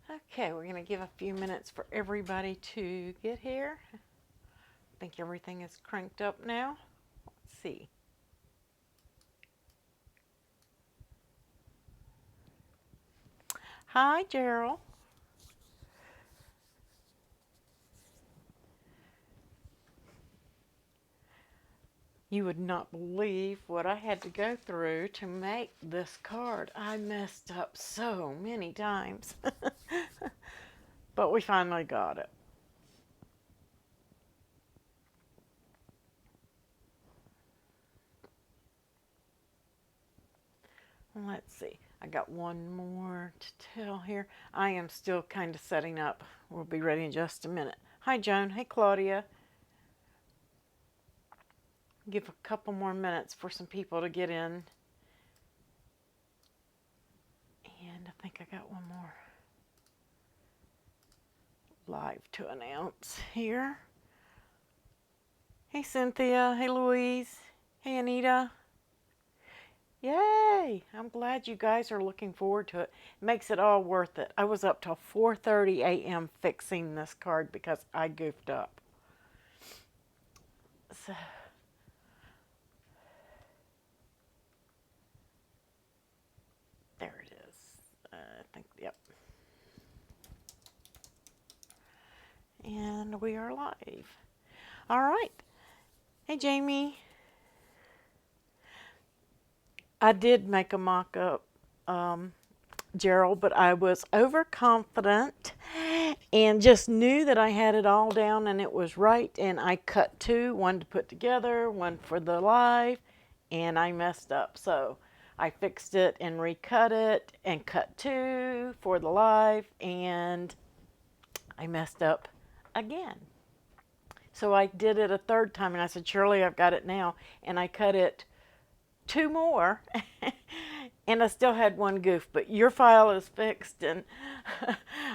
Okay, we're going to give a few minutes for everybody to get here. I think everything is cranked up now. Let's see. Hi, Gerald. You would not believe what I had to go through to make this card. I messed up so many times. But we finally got it. Let's see. I got one more to tell here. I am still kind of setting up. We'll be ready in just a minute. Hi, Joan. Hey, Claudia. Give a couple more minutes for some people to get in. And I think I got one more live to announce here. Hey, Cynthia. Hey, Louise. Hey, Anita. Yay! I'm glad you guys are looking forward to it. It makes it all worth it. I was up till 4:30 a.m. fixing this card because I goofed up. So, there it is. I think, yep. And we are live. All right. Hey, Jamie. I did make a mock-up, Gerald, but I was overconfident and just knew that I had it all down and it was right. And I cut two, one to put together, one for the live, and I messed up. So I fixed it and recut it and cut two for the live, and I messed up again. So I did it a third time and I said, surely I've got it now. And I cut it two more and I still had one goof, but your file is fixed and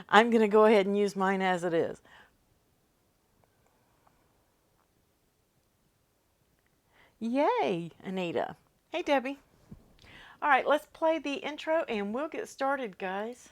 I'm going to go ahead and use mine as it is. Yay, Anita. Hey, Debbie. All right, let's play the intro and we'll get started, guys.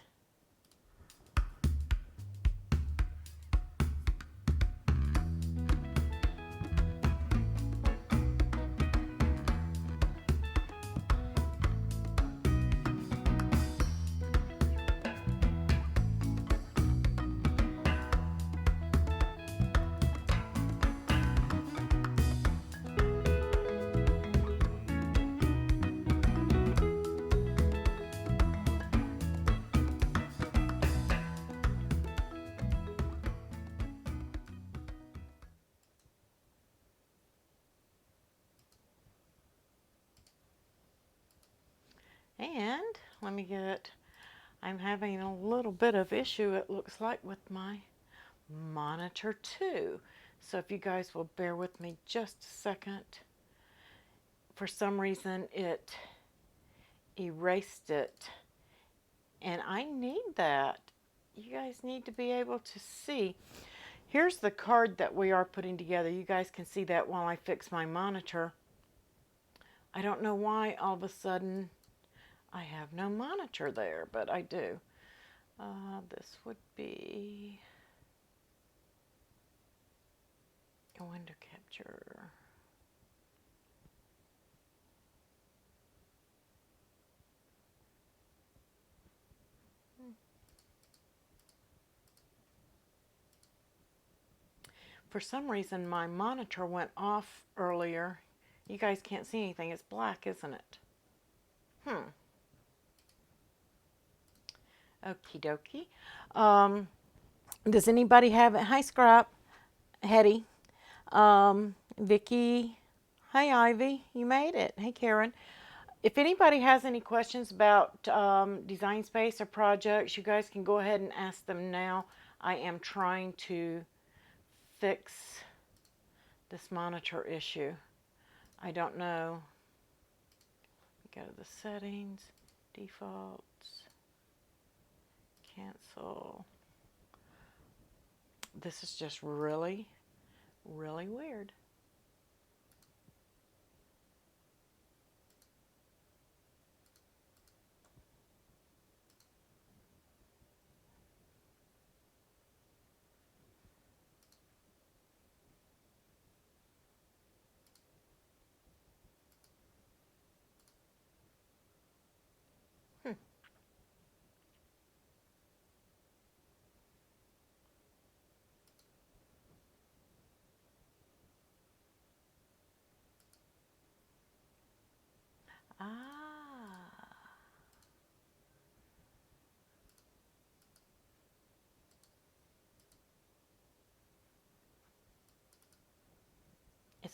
And let me get, I'm having a little bit of issue, it looks like, with my monitor too. So if you guys will bear with me just a second. For some reason it erased it, and I need that. You guys need to be able to see. Here's the card that we are putting together. You guys can see that while I fix my monitor. I don't know why all of a sudden I have no monitor there, but I do. This would be a window capture. For some reason my monitor went off earlier. You guys can't see anything. It's black, isn't it? Okie dokie. Does anybody have it? Hi, Scrap. Hetty. Vicky. Hi, Ivy. You made it. Hey, Karen. If anybody has any questions about Design Space or projects, you guys can go ahead and ask them now. I am trying to fix this monitor issue. I don't know. Go to the settings, defaults, cancel. This is just really, really weird.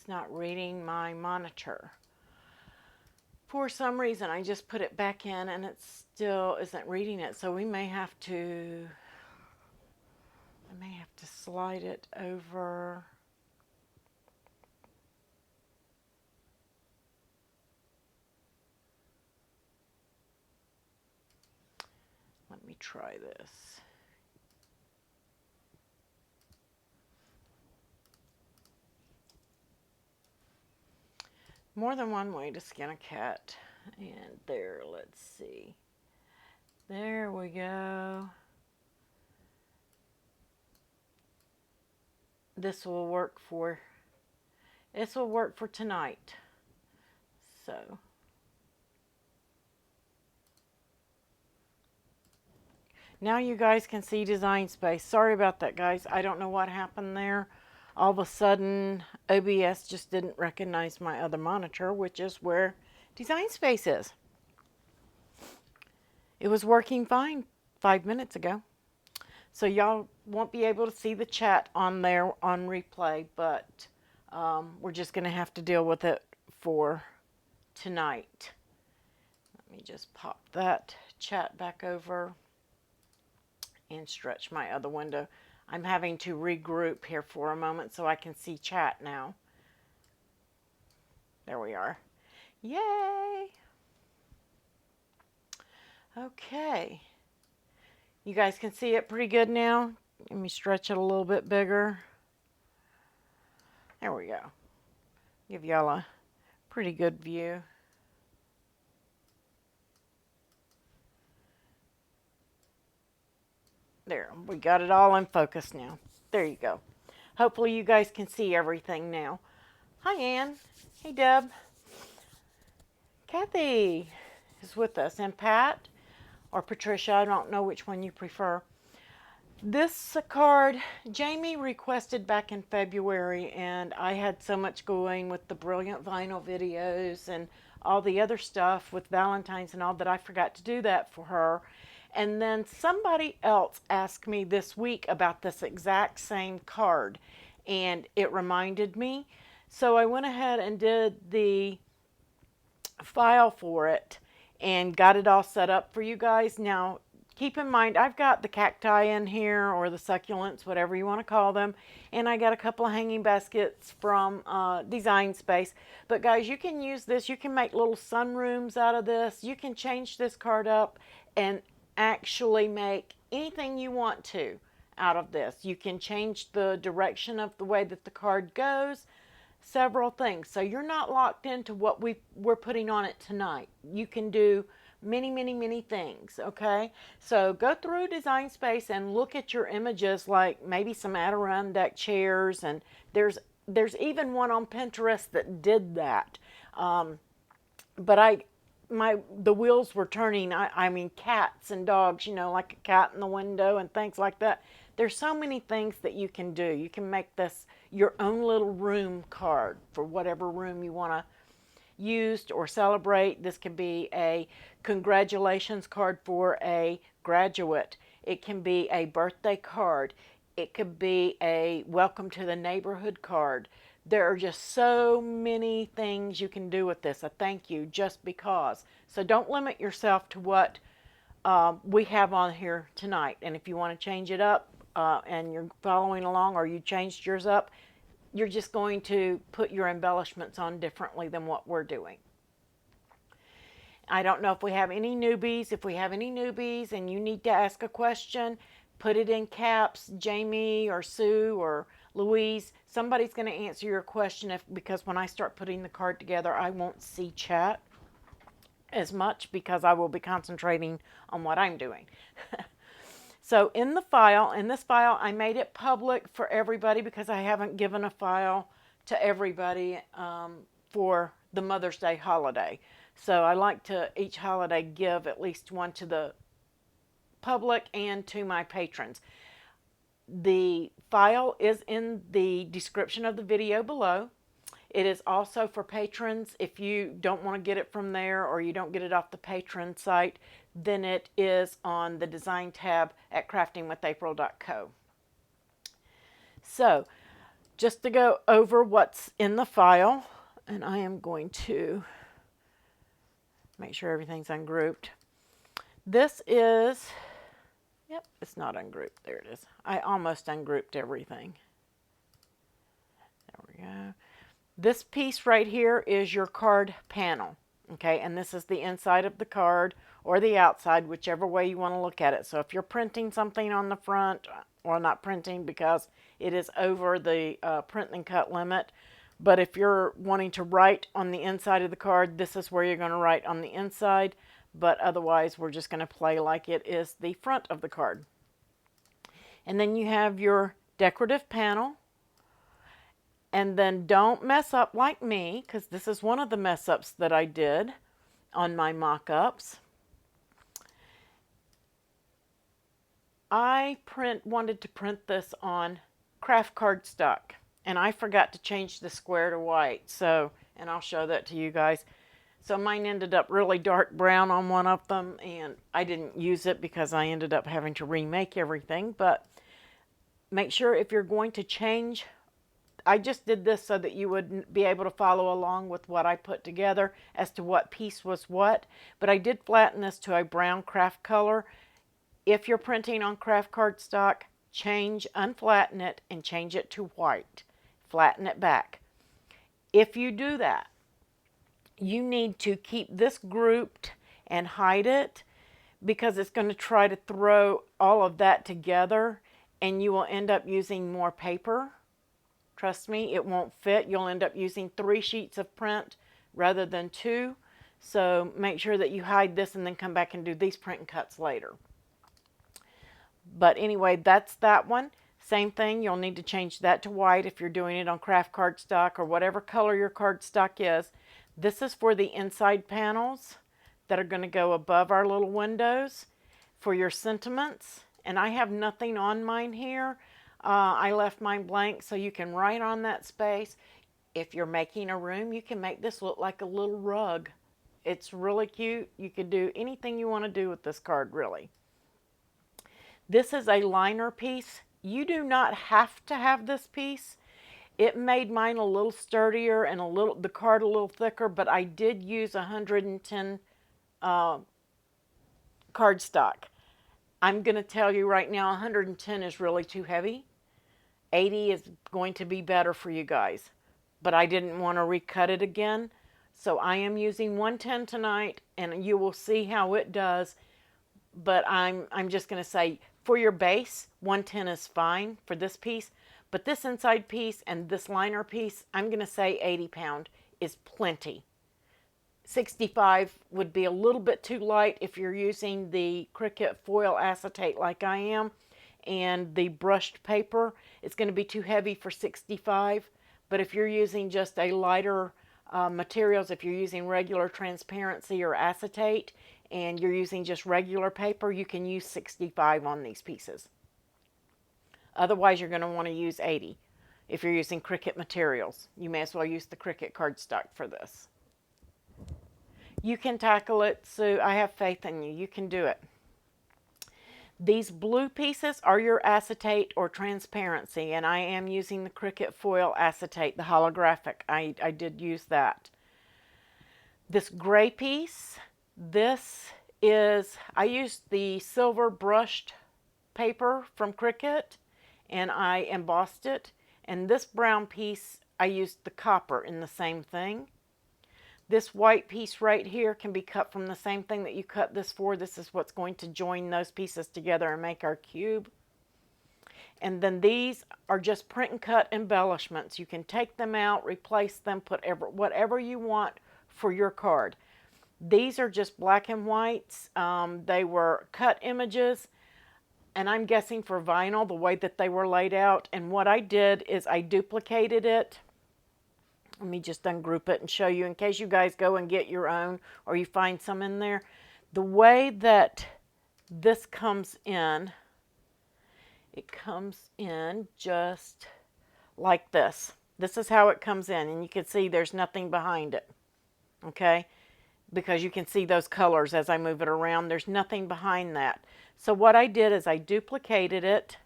it's not reading my monitor. For some reason, I just put it back in and it still isn't reading it. So I may have to slide it over. Let me try this. More than one way to skin a cat. And there, let's see. There we go. This will work for tonight. So now you guys can see Design Space. Sorry about that, guys. I don't know what happened there. All of a sudden, OBS just didn't recognize my other monitor, which is where Design Space is. It was working fine 5 minutes ago. So y'all won't be able to see the chat on there on replay, but we're just going to have to deal with it for tonight. Let me just pop that chat back over and stretch my other window. I'm having to regroup here for a moment so I can see chat now. There we are. Yay! Okay. You guys can see it pretty good now. Let me stretch it a little bit bigger. There we go. Give y'all a pretty good view. There, we got it all in focus now. There you go. Hopefully you guys can see everything now. Hi, Ann. Hey, Deb. Kathy is with us. And Pat or Patricia, I don't know which one you prefer. This card, Jamie requested back in February, and I had so much going with the Brilliant Vinyl videos and all the other stuff with Valentine's and all that I forgot to do that for her. And then somebody else asked me this week about this exact same card, and it reminded me. So I went ahead and did the file for it and got it all set up for you guys. Now, keep in mind, I've got the cacti in here, or the succulents, whatever you want to call them, and I got a couple of hanging baskets from Design Space. But guys, you can use this. You can make little sunrooms out of this. You can change this card up and actually make anything you want to out of this. You can change the direction of the way that the card goes, several things. So you're not locked into what we're putting on it tonight. You can do many, many, many things, okay? So go through Design Space and look at your images, like maybe some Adirondack chairs, and there's even one on Pinterest that did that. But the wheels were turning. I mean, cats and dogs, you know, like a cat in the window and things like that. There's so many things that you can do. You can make this your own little room card for whatever room you want to use or celebrate. This can be a congratulations card for a graduate. It can be a birthday card. It could be a welcome to the neighborhood card. There are just so many things you can do with this. A thank you just because. So don't limit yourself to what we have on here tonight. And if you want to change it up and you're following along, or you changed yours up, you're just going to put your embellishments on differently than what we're doing. I don't know if we have any newbies. If we have any newbies and you need to ask a question, put it in caps. Jamie or Sue or Louise, somebody's going to answer your question, because when I start putting the card together, I won't see chat as much because I will be concentrating on what I'm doing. So in this file, I made it public for everybody because I haven't given a file to everybody for the Mother's Day holiday. So I like to each holiday give at least one to the public and to my patrons. The file is in the description of the video below. It is also for patrons. If you don't want to get it from there, or you don't get it off the patron site, then it is on the design tab at craftingwithapril.co. So just to go over what's in the file, and I am going to make sure everything's ungrouped. This is, yep, it's not ungrouped. There it is. I almost ungrouped everything. There we go. This piece right here is your card panel, okay? And this is the inside of the card or the outside, whichever way you want to look at it. So if you're printing something on the front, well, not printing because it is over the print and cut limit, but if you're wanting to write on the inside of the card, this is where you're going to write on the inside. But otherwise, we're just going to play like it is the front of the card. And then you have your decorative panel. And then don't mess up like me, because this is one of the mess ups that I did on my mock-ups. I wanted to print this on craft cardstock, and I forgot to change the square to white. So, and I'll show that to you guys. So mine ended up really dark brown on one of them, and I didn't use it because I ended up having to remake everything. But make sure if you're going to change, I just did this so that you would be able to follow along with what I put together as to what piece was what. But I did flatten this to a brown craft color. If you're printing on craft cardstock, unflatten it and change it to white. Flatten it back. If you do that, you need to keep this grouped and hide it, because it's going to try to throw all of that together and you will end up using more paper. Trust me, it won't fit. You'll end up using 3 sheets of print rather than 2. So make sure that you hide this and then come back and do these print and cuts later. But anyway, that's that one. Same thing, you'll need to change that to white if you're doing it on craft cardstock or whatever color your cardstock is. This is for the inside panels that are going to go above our little windows for your sentiments. And I have nothing on mine here. I left mine blank so you can write on that space. If you're making a room, you can make this look like a little rug. It's really cute. You can do anything you want to do with this card, really. This is a liner piece. You do not have to have this piece. It made mine a little sturdier and the card a little thicker, but I did use 110 cardstock. I'm going to tell you right now, 110 is really too heavy. 80 is going to be better for you guys, but I didn't want to recut it again. So I am using 110 tonight, and you will see how it does. But I'm just going to say, for your base, 110 is fine for this piece. But this inside piece and this liner piece, I'm going to say 80 pound is plenty. 65 would be a little bit too light if you're using the Cricut foil acetate like I am, and the brushed paper. It's going to be too heavy for 65. But if you're using just a lighter materials, if you're using regular transparency or acetate, and you're using just regular paper, you can use 65 on these pieces. Otherwise, you're going to want to use 80. If you're using Cricut materials, you may as well use the Cricut cardstock for this. You can tackle it, Sue. I have faith in you. You can do it. These blue pieces are your acetate or transparency, and I am using the Cricut foil acetate, the holographic. I did use that. This gray piece, I used the silver brushed paper from Cricut, and I embossed it. And this brown piece, I used the copper in the same thing. This white piece right here can be cut from the same thing that you cut this for. This is what's going to join those pieces together and make our cube. And then these are just print and cut embellishments. You can take them out, replace them, put whatever you want for your card. These are just black and whites. They were cut images, and I'm guessing for vinyl, the way that they were laid out. And what I did is I duplicated it. Let me just ungroup it and show you in case you guys go and get your own or you find some in there. The way that this comes in, it comes in just like this. This is how it comes in, and you can see there's nothing behind it, okay? Because you can see those colors as I move it around. There's nothing behind that. So what I did is I duplicated it,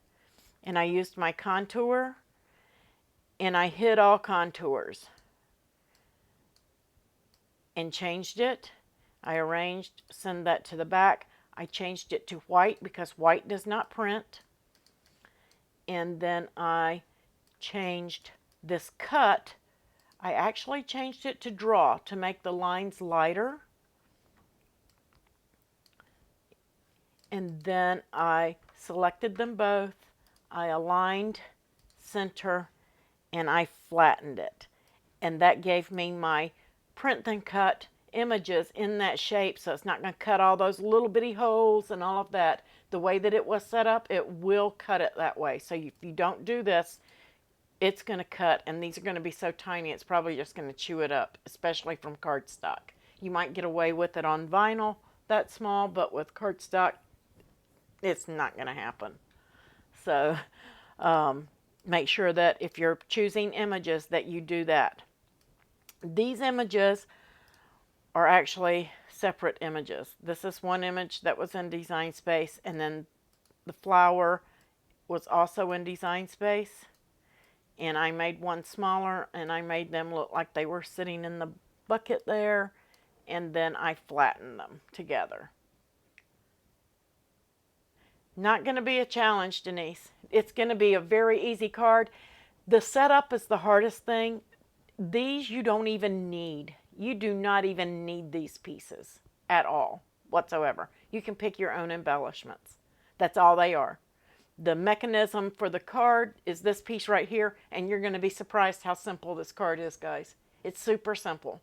and I used my contour, and I hid all contours and changed it. I arranged, send that to the back. I changed it to white because white does not print. And then I changed this cut. I actually changed it to draw to make the lines lighter. And then I selected them both. I aligned, center, and I flattened it. And that gave me my print then cut images in that shape, so it's not going to cut all those little bitty holes and all of that. The way that it was set up, it will cut it that way. So if you don't do this, it's going to cut, and these are going to be so tiny, it's probably just going to chew it up, especially from cardstock. You might get away with it on vinyl that small, but with cardstock, it's not going to happen. So make sure that if you're choosing images that you do that. These images are actually separate images. This is one image that was in Design Space, and then the flower was also in Design Space. And I made one smaller, and I made them look like they were sitting in the bucket there, and then I flattened them together. Not going to be a challenge, Denise. It's going to be a very easy card. The setup is the hardest thing. These you don't even need. You do not even need these pieces at all whatsoever. You can pick your own embellishments. That's all they are. The mechanism for the card is this piece right here, and you're going to be surprised how simple this card is, guys. It's super simple.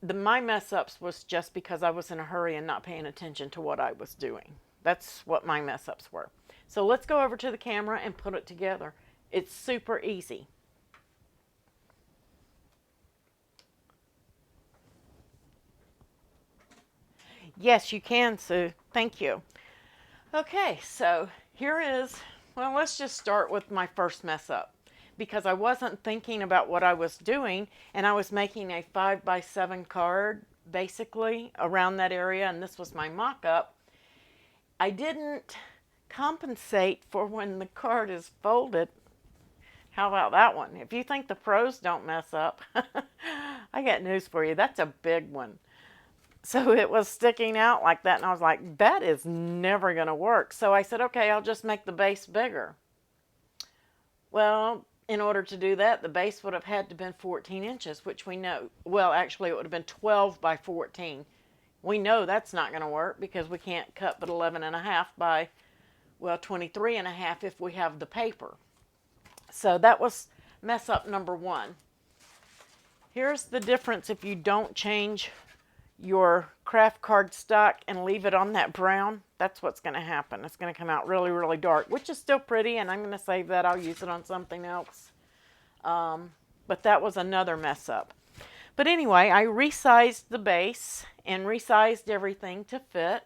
My mess-ups was just because I was in a hurry and not paying attention to what I was doing. That's what my mess-ups were. So let's go over to the camera and put it together. It's super easy. Yes, you can, Sue. Thank you. Okay, so here is, well, let's just start with my first mess up, because I wasn't thinking about what I was doing, and I was making a 5x7 card basically around that area, and this was my mock-up. I didn't compensate for when the card is folded. How about that one? If you think the pros don't mess up, I got news for you. That's a big one. So it was sticking out like that, and I was like, that is never going to work. So I said, okay, I'll just make the base bigger. Well, in order to do that, the base would have had to have been 14 inches, which we know, well, actually it would have been 12 by 14. We know that's not going to work because we can't cut but 11.5 by, well, 23.5 if we have the paper. So that was mess up number one. Here's the difference if you don't change your craft card stock and leave it on that brown. That's what's going to happen. It's going to come out really, really dark, which is still pretty, and I'm going to save that. I'll use it on something else. But that was another mess up. But anyway, I resized the base and resized everything to fit,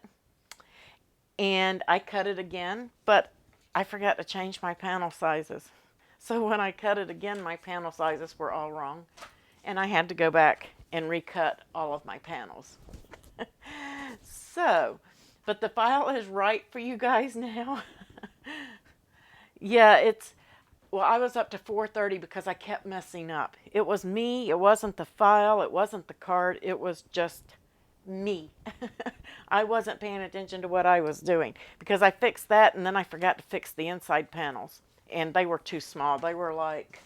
and I cut it again, but I forgot to change my panel sizes. So when I cut it again, my panel sizes were all wrong, and I had to go back and recut all of my panels. So, but the file is right for you guys now. Yeah, it's, well, I was up to 4:30 because I kept messing up. It was me. It wasn't the file. It wasn't the card. It was just me. I wasn't paying attention to what I was doing because I fixed that, and then I forgot to fix the inside panels, and they were too small. They were like,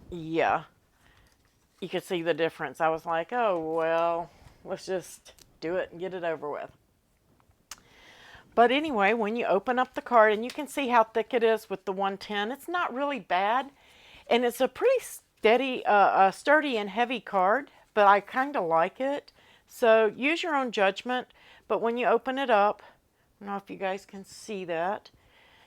yeah. You could see the difference. I was like, oh, well, let's just do it and get it over with. But anyway, when you open up the card, and you can see how thick it is with the 110, it's not really bad. And it's a pretty steady, sturdy and heavy card, but I kind of like it. So use your own judgment. But when you open it up, I don't know if you guys can see that.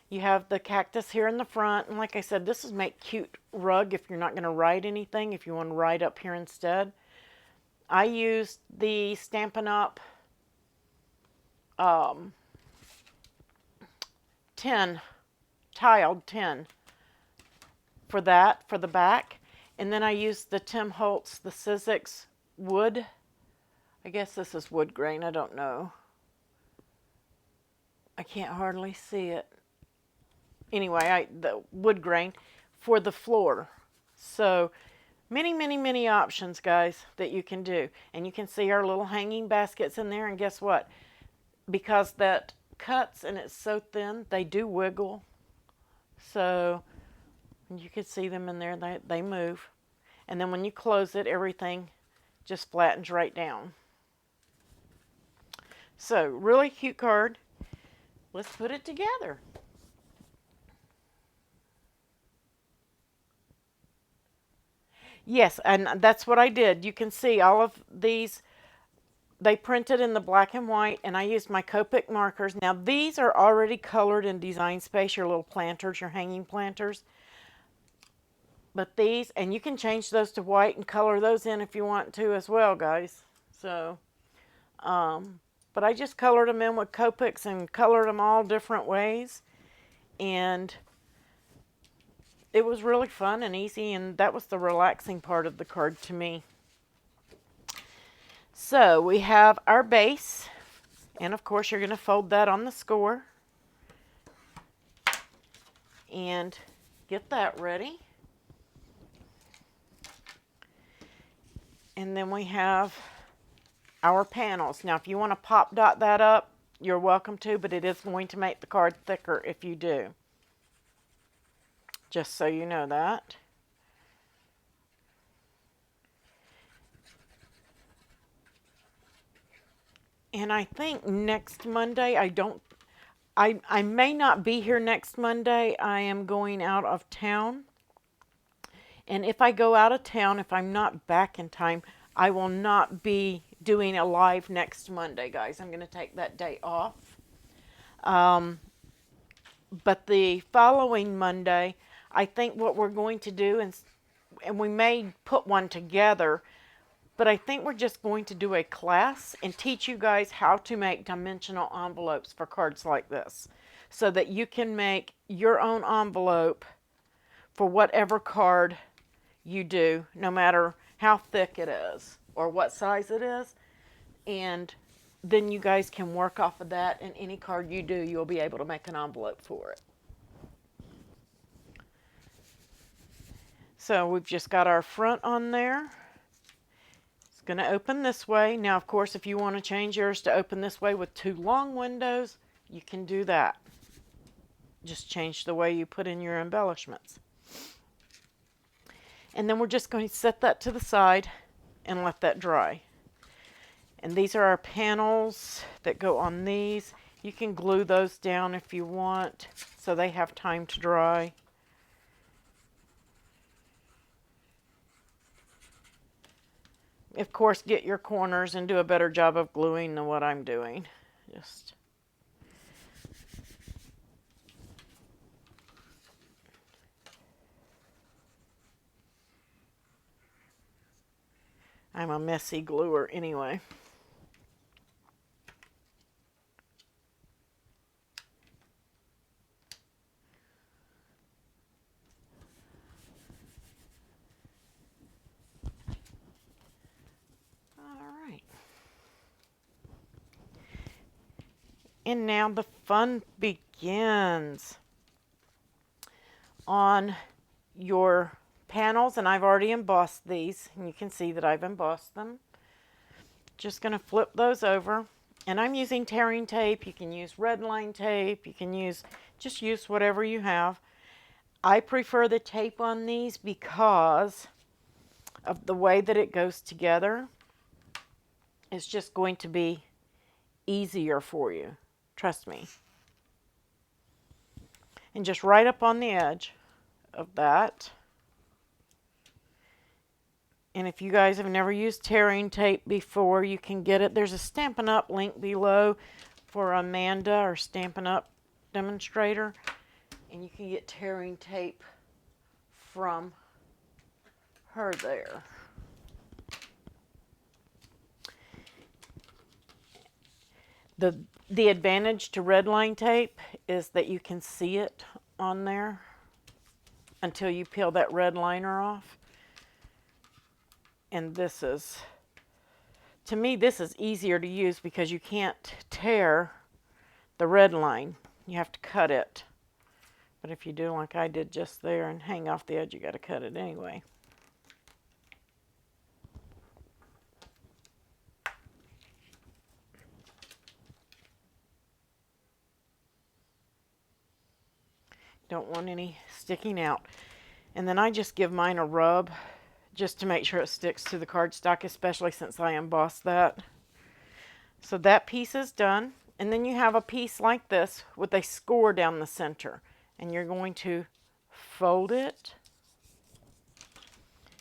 You have the cactus here in the front, and like I said, this is make cute rug if you're not going to write anything, if you want to write up here instead. I used the Stampin' Up! Tiled tin for that, for the back. And then I used the Tim Holtz, the Sizzix wood. I guess this is wood grain, I don't know. I can't hardly see it. anyway, the wood grain for the floor. So many, many, many options, guys, that you can do. And you can see our little hanging baskets in there. And guess what? Because that cuts and it's so thin, they do wiggle. So you can see them in there. They move. And then when you close it, everything just flattens right down. So really cute card. Let's put it together. Yes, and that's what I did. You can see all of these, they printed in the black and white, and I used my Copic markers. Now these are already colored in Design Space, your little planters, your hanging planters. But these, and you can change those to white and color those in if you want to as well, guys. So, but I just colored them in with Copics and colored them all different ways. And it was really fun and easy, and that was the relaxing part of the card to me. So we have our base, and of course you're going to fold that on the score and get that ready. And then we have our panels. Now if you want to pop dot that up, you're welcome to, but it is going to make the card thicker if you do. Just so you know that. And I think next Monday, I may not be here next Monday. I am going out of town. And if I go out of town, if I'm not back in time, I will not be doing a live next Monday, guys. I'm going to take that day off. But the following Monday, I think what we're going to do, and we may put one together, but I think we're just going to do a class and teach you guys how to make dimensional envelopes for cards like this, so that you can make your own envelope for whatever card you do, no matter how thick it is or what size it is. And then you guys can work off of that, and any card you do, you'll be able to make an envelope for it. So we've just got our front on there. It's going to open this way. Now, of course, if you want to change yours to open this way with 2 long windows, you can do that. Just change the way you put in your embellishments. And then we're just going to set that to the side and let that dry. And these are our panels that go on these. You can glue those down if you want, so they have time to dry. Of course, get your corners and do a better job of gluing than what I'm doing. I'm a messy gluer anyway. And now the fun begins on your panels, and I've already embossed these, and you can see that I've embossed them. Just going to flip those over, and I'm using tearing tape. You can use red line tape. You can use whatever you have. I prefer the tape on these because of the way that it goes together. It's just going to be easier for you. Trust me. And just right up on the edge of that. And if you guys have never used tearing tape before, you can get it. There's a Stampin' Up! Link below for Amanda, our Stampin' Up! Demonstrator. And you can get tearing tape from her there. The advantage to red line tape is that you can see it on there until you peel that red liner off. And this is, to me, this is easier to use because you can't tear the red line. You have to cut it But if you do like I did just there and hang off the edge, you got to cut it anyway. Don't want any sticking out. And then I just give mine a rub just to make sure it sticks to the cardstock, especially since I embossed that. So that piece is done. And then you have a piece like this with a score down the center. And you're going to fold it.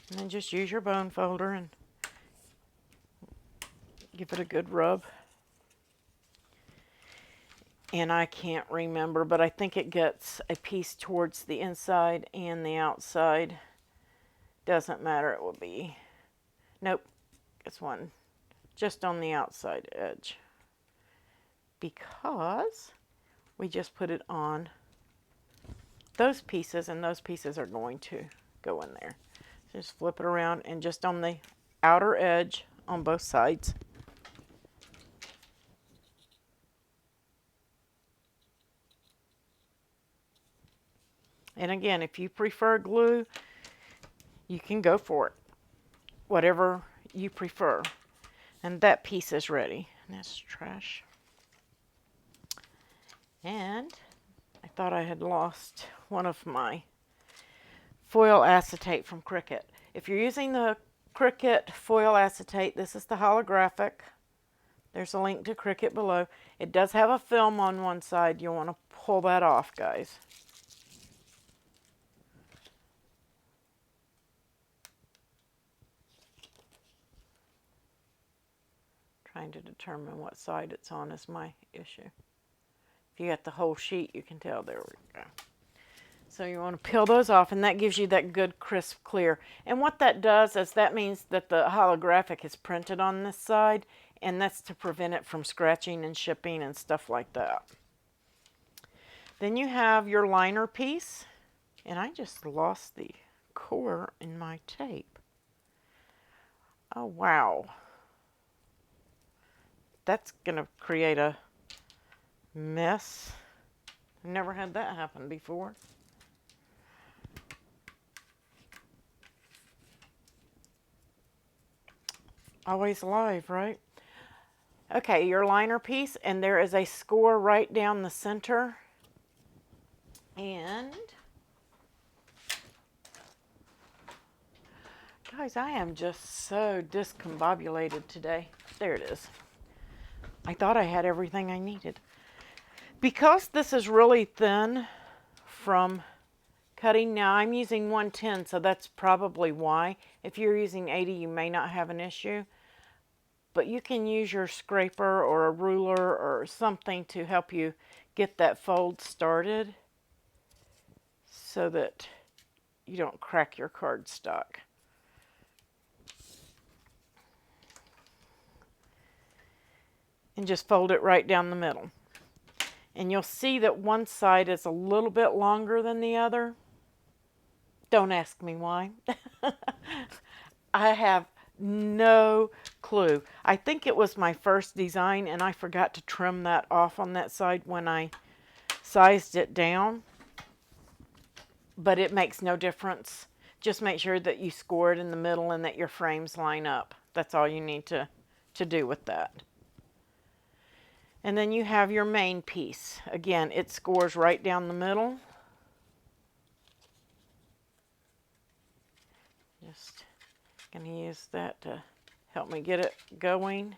And then just use your bone folder and give it a good rub. And I can't remember, but I think it gets a piece towards the inside and the outside. Doesn't matter, it will be. Nope, it's one just on the outside edge. Because we just put it on those pieces, and those pieces are going to go in there. So just flip it around and just on the outer edge on both sides. And again, if you prefer glue, you can go for it. Whatever you prefer. And that piece is ready. And that's trash. And I thought I had lost one of my foil acetate from Cricut. If you're using the Cricut foil acetate, this is the holographic. There's a link to Cricut below. It does have a film on one side. You'll want to pull that off, guys. Trying to determine what side it's on is my issue. If you got the whole sheet, you can tell. There we go. So you want to peel those off, and that gives you that good crisp clear. And what that does is that means that the holographic is printed on this side, and that's to prevent it from scratching and shipping and stuff like that. Then you have your liner piece, and I just lost the core in my tape. Oh, wow. That's going to create a mess. I've never had that happen before. Always live, right? Okay, your liner piece, and there is a score right down the center. And guys, I am just so discombobulated today. There it is. I thought I had everything I needed. Because this is really thin from cutting, now I'm using 110, so that's probably why. If you're using 80, you may not have an issue. But you can use your scraper or a ruler or something to help you get that fold started so that you don't crack your cardstock. And just fold it right down the middle. And you'll see that one side is a little bit longer than the other. Don't ask me why. I have no clue. I think it was my first design, and I forgot to trim that off on that side when I sized it down. But it makes no difference. Just make sure that you score it in the middle and that your frames line up. That's all you need to do with that. And then you have your main piece. Again, it scores right down the middle. Just going to use that to help me get it going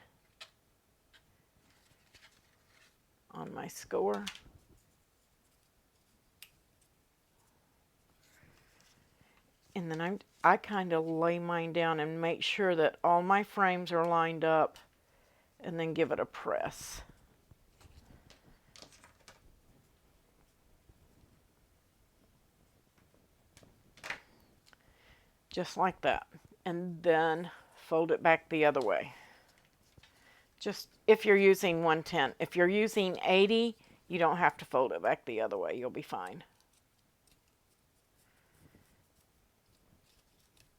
on my score. And then I kind of lay mine down and make sure that all my frames are lined up, and then give it a press. Just like that. And then fold it back the other way. Just if you're using 110. If you're using 80, you don't have to fold it back the other way. You'll be fine.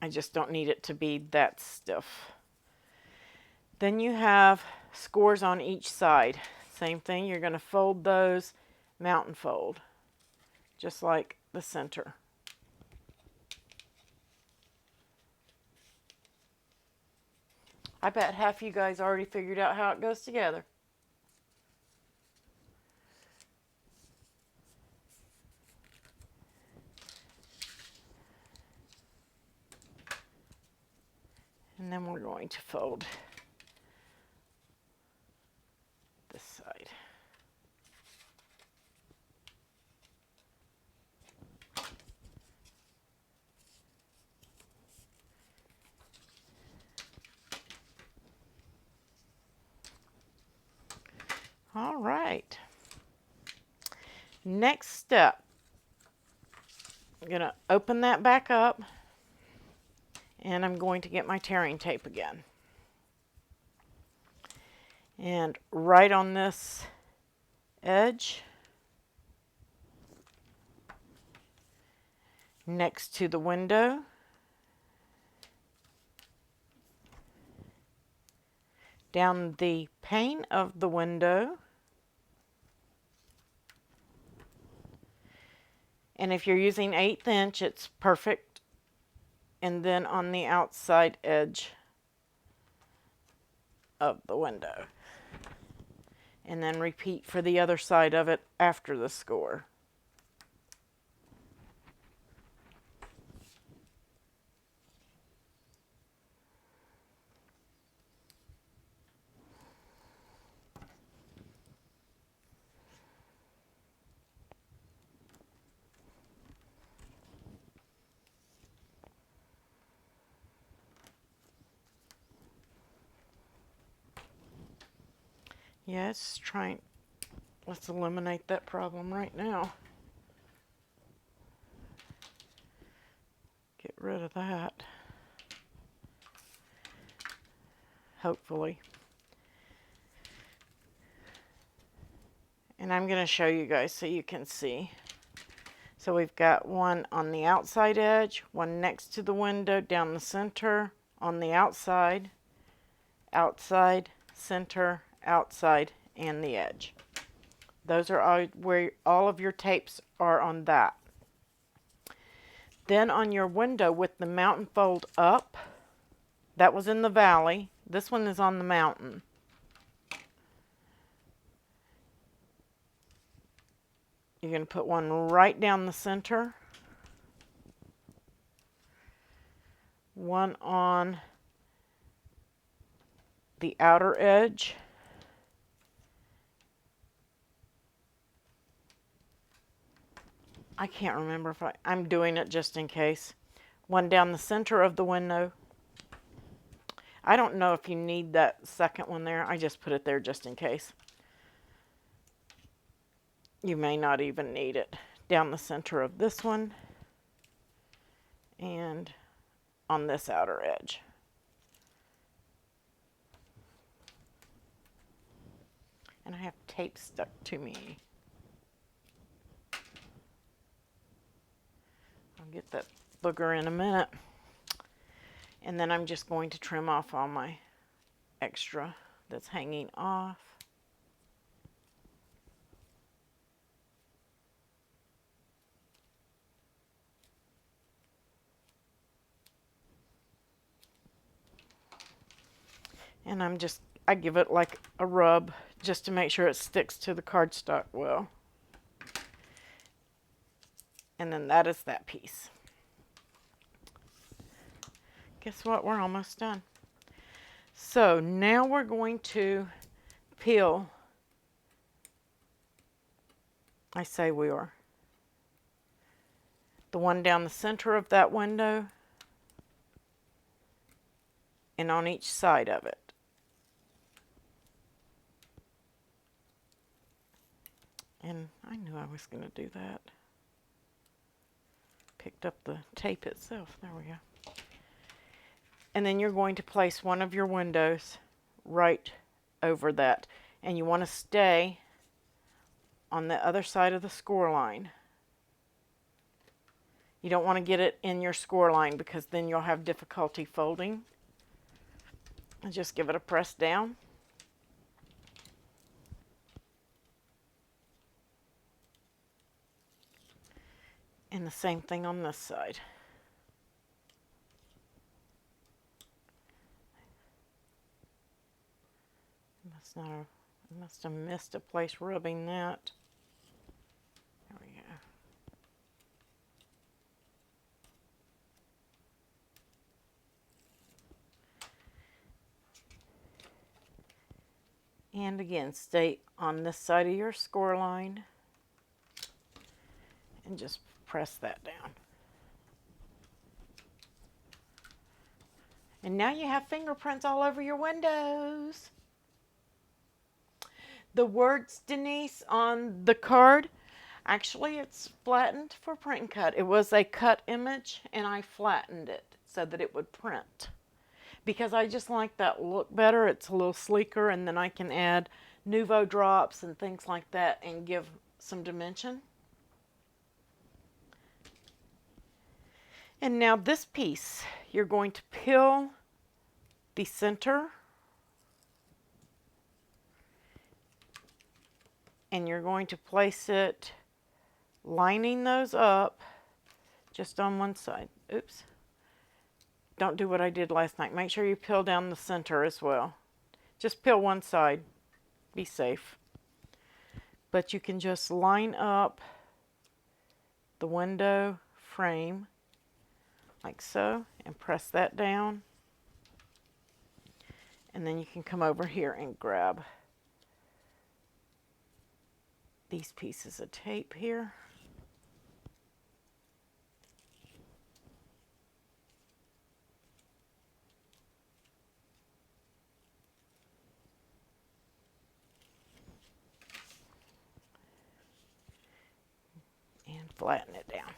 I just don't need it to be that stiff. Then you have scores on each side. Same thing, you're going to fold those, mount and fold. just like the center. I bet half of you guys already figured out how it goes together. And then we're going to fold this side. All right. Next step, I'm going to open that back up, and I'm going to get my tearing tape again. And right on this edge, next to the window, down the pane of the window, and if you're using 1/8 inch, it's perfect, and then on the outside edge of the window. And then repeat for the other side of it after the score. Yes, let's eliminate that problem right now. Get rid of that. Hopefully. And I'm going to show you guys so you can see. So we've got one on the outside edge, one next to the window, down the center, on the outside, outside, center, outside, and the edge. Those are all where all of your tapes are on that. Then on your window with the mountain fold up, that was in the valley. This one is on the mountain. You're going to put one right down the center, one on the outer edge, I can't remember if I'm doing it just in case. One down the center of the window. I don't know if you need that second one there. I just put it there just in case. You may not even need it. Down the center of this one and on this outer edge. And I have tape stuck to me. I'll get that booger in a minute. And then I'm just going to trim off all my extra that's hanging off. And I give it like a rub just to make sure it sticks to the cardstock well. And then that is that piece. Guess what? We're almost done. So now we're going to peel. I say we are. The one down the center of that window and on each side of it. And I knew I was going to do that. Picked up the tape itself. There we go. And then you're going to place one of your windows right over that. And you want to stay on the other side of the score line. You don't want to get it in your score line because then you'll have difficulty folding. And just give it a press down. And the same thing on this side. I must have missed a place rubbing that. There we go. And again, stay on this side of your score line and just press that down. And now you have fingerprints all over your windows. The words, Denise, on the card, actually it's flattened for print and cut. It was a cut image and I flattened it so that it would print. Because I just like that look better. It's a little sleeker, and then I can add Nuvo drops and things like that and give some dimension. And now this piece, you're going to peel the center and you're going to place it lining those up just on one side. Oops. Don't do what I did last night. Make sure you peel down the center as well. Just peel one side. Be safe. But you can just line up the window frame like so and press that down. And then you can come over here and grab these pieces of tape here. Flatten it down.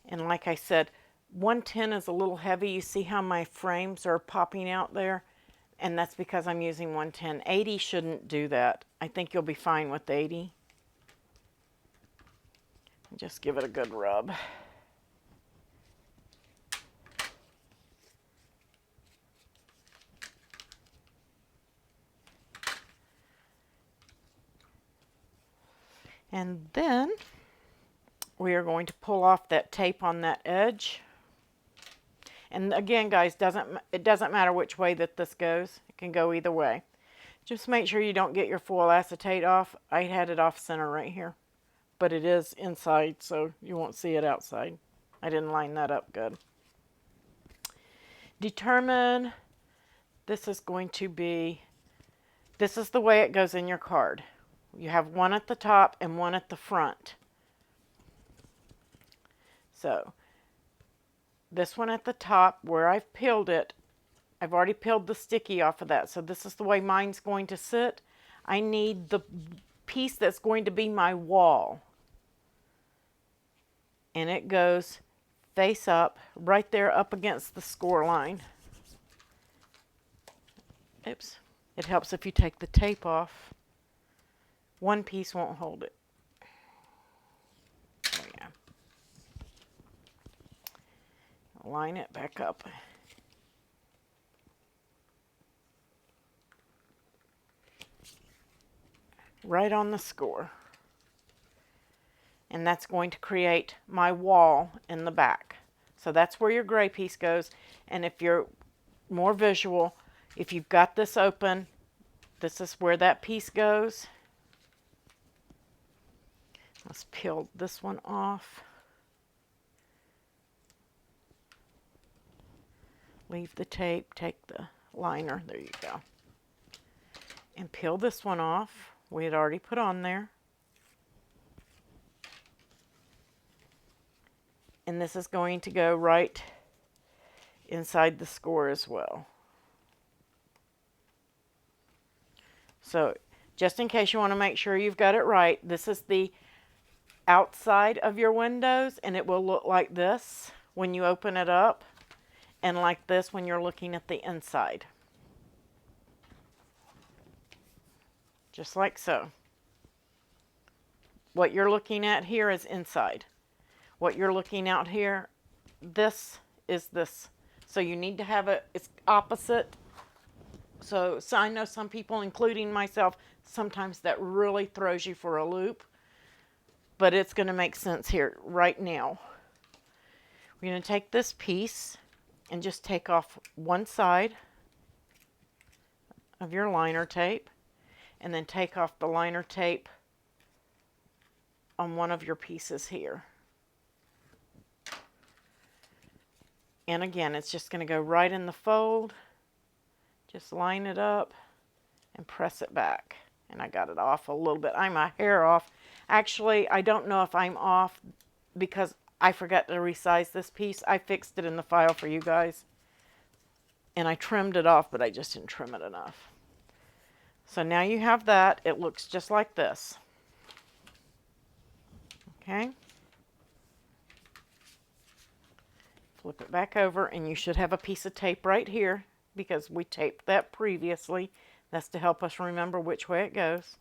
And like I said, 110 is a little heavy. You see how my frames are popping out there? And that's because I'm using 110. 80 shouldn't do that. I think you'll be fine with 80. Just give it a good rub. And then we are going to pull off that tape on that edge. And again, guys, it doesn't matter which way that this goes. It can go either way. Just make sure you don't get your foil acetate off. I had it off center right here, but it is inside, so you won't see it outside. I didn't line that up good. Determine, this is going to be, this is the way it goes in your card. You have one at the top and one at the front. So this one at the top where I've peeled it, I've already peeled the sticky off of that. So this is the way mine's going to sit. I need the piece that's going to be my wall. And it goes face up right there up against the score line. Oops. It helps if you take the tape off. One piece won't hold it. There we go. Line it back up. Right on the score. And that's going to create my wall in the back. So that's where your gray piece goes. And if you're more visual, if you've got this open, this is where that piece goes. Let's peel this one off. Leave the tape, take the liner, there you go. And peel this one off. We had already put on there. And this is going to go right inside the score as well. So just in case you want to make sure you've got it right, this is the outside of your windows, and it will look like this when you open it up, and like this when you're looking at the inside. Just like so. What you're looking at here is inside. What you're looking out here, this is this. So you need to have it's opposite. So I know some people, including myself, sometimes that really throws you for a loop. but it's going to make sense here right now. We're going to take this piece and just take off one side of your liner tape, and then take off the liner tape on one of your pieces here. And again, it's just going to go right in the fold. Just line it up and press it back. And I got it off a little bit. I'm a hair off. Actually, I don't know if I'm off because I forgot to resize this piece. I fixed it in the file for you guys. And I trimmed it off, but I just didn't trim it enough. So now you have that. It looks just like this. Okay. Flip it back over, and you should have a piece of tape right here because we taped that previously. That's to help us remember which way it goes.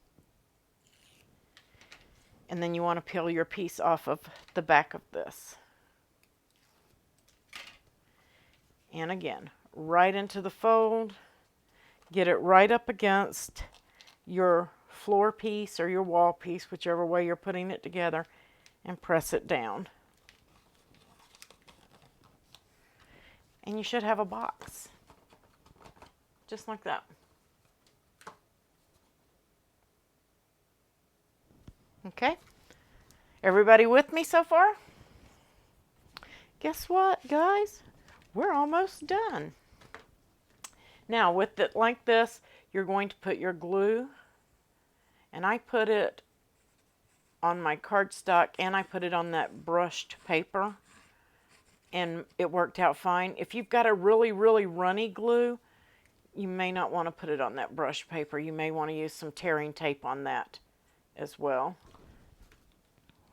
And then you want to peel your piece off of the back of this. And again, right into the fold. Get it right up against your floor piece or your wall piece, whichever way you're putting it together, and press it down. And you should have a box, just like that. Okay, everybody with me so far? Guess what, guys? We're almost done. Now, with it like this, you're going to put your glue, and I put it on my cardstock, and I put it on that brushed paper, and it worked out fine. If you've got a really, really runny glue, you may not want to put it on that brushed paper. You may want to use some tearing tape on that as well.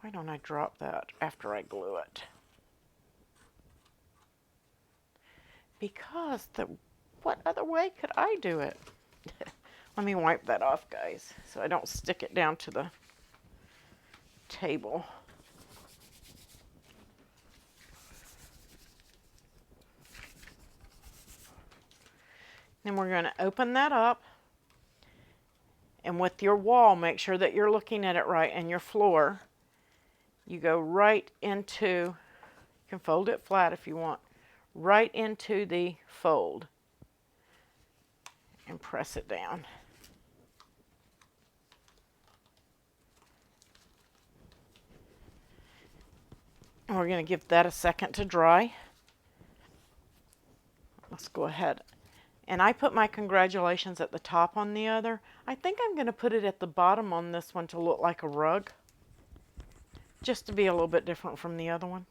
Why don't I drop that after I glue it? Because what other way could I do it? Let me wipe that off, guys, so I don't stick it down to the table. Then we're going to open that up, and with your wall, make sure that you're looking at it right, and your floor, you go right into, you can fold it flat if you want, right into the fold and press it down. And we're going to give that a second to dry. Let's go ahead. And I put my congratulations at the top on the other. I think I'm going to put it at the bottom on this one to look like a rug, just to be a little bit different from the other one.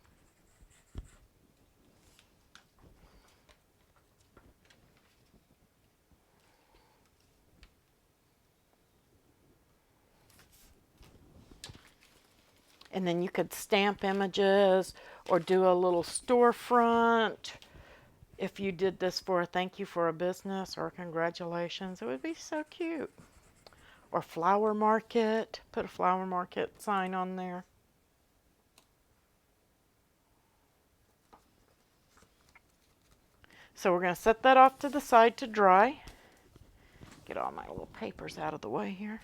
And then you could stamp images or do a little storefront. If you did this for a thank you for a business or congratulations, it would be so cute. Or flower market, put a flower market sign on there. So we're going to set that off to the side to dry. Get all my little papers out of the way here.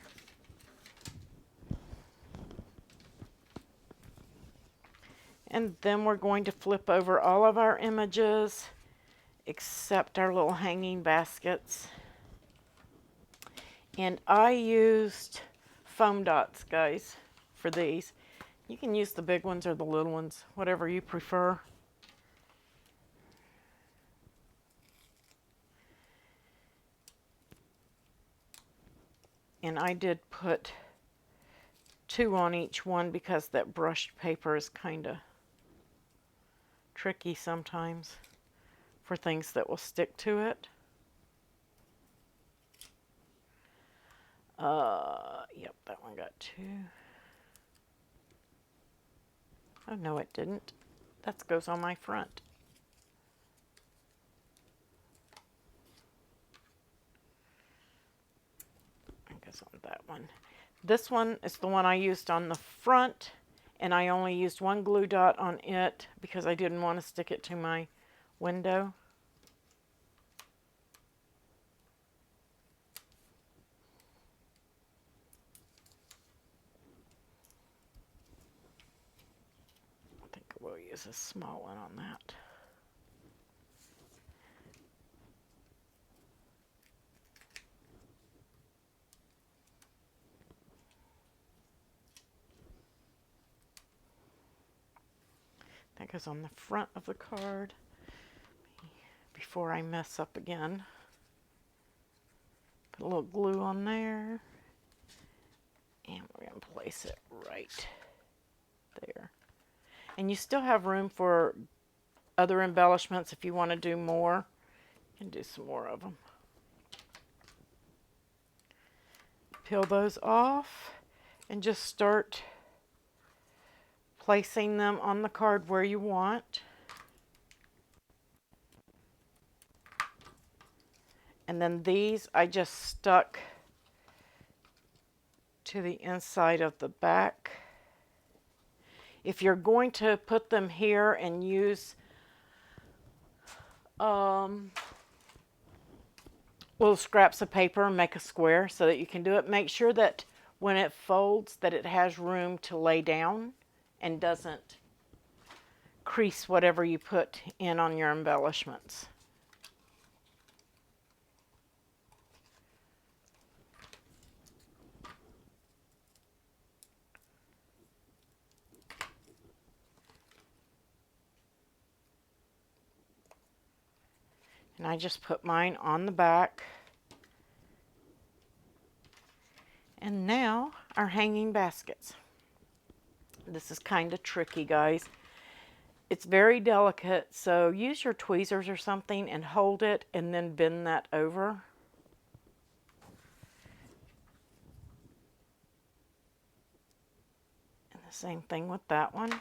And then we're going to flip over all of our images except our little hanging baskets. And I used foam dots, guys, for these. You can use the big ones or the little ones, whatever you prefer. And I did put 2 on each one because that brushed paper is kind of tricky sometimes for things that will stick to it. Yep, that one got 2. Oh, no, it didn't. That goes on my front. It goes on that one. This one is the one I used on the front, and I only used 1 glue dot on it because I didn't want to stick it to my window. use a small one on that. That goes on the front of the card. Before I mess up again, put a little glue on there, and we're going to place it right there. And you still have room for other embellishments if you want to do more. You can do some more of them. Peel those off and just start placing them on the card where you want. And then these I just stuck to the inside of the back. If you're going to put them here and use little scraps of paper and make a square so that you can do it, make sure that when it folds that it has room to lay down and doesn't crease whatever you put in on your embellishments. And I just put mine on the back. And now our hanging baskets. This is kind of tricky, guys. It's very delicate, so use your tweezers or something and hold it and then bend that over. And the same thing with that one.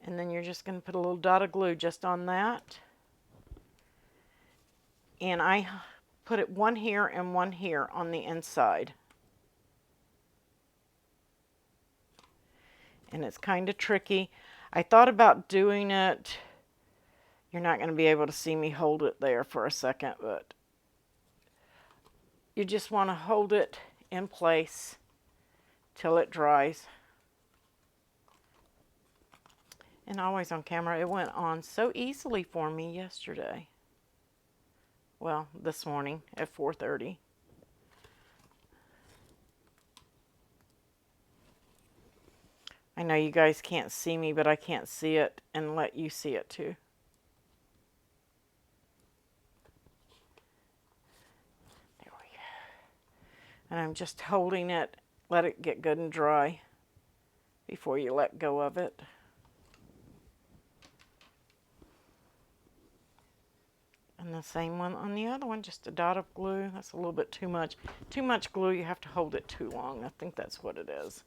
And then you're just going to put a little dot of glue just on that. And I put it one here and one here on the inside. And it's kind of tricky. I thought about doing it. You're not going to be able to see me hold it there for a second, but you just want to hold it in place till it dries. And always on camera, it went on so easily for me yesterday. Well, this morning at 4:30. I know you guys can't see me, but I can't see it and let you see it too. There we go. And I'm just holding it, let it get good and dry before you let go of it. And the same one on the other one, just a dot of glue. That's a little bit too much. Too much glue, you have to hold it too long. I think that's what it is.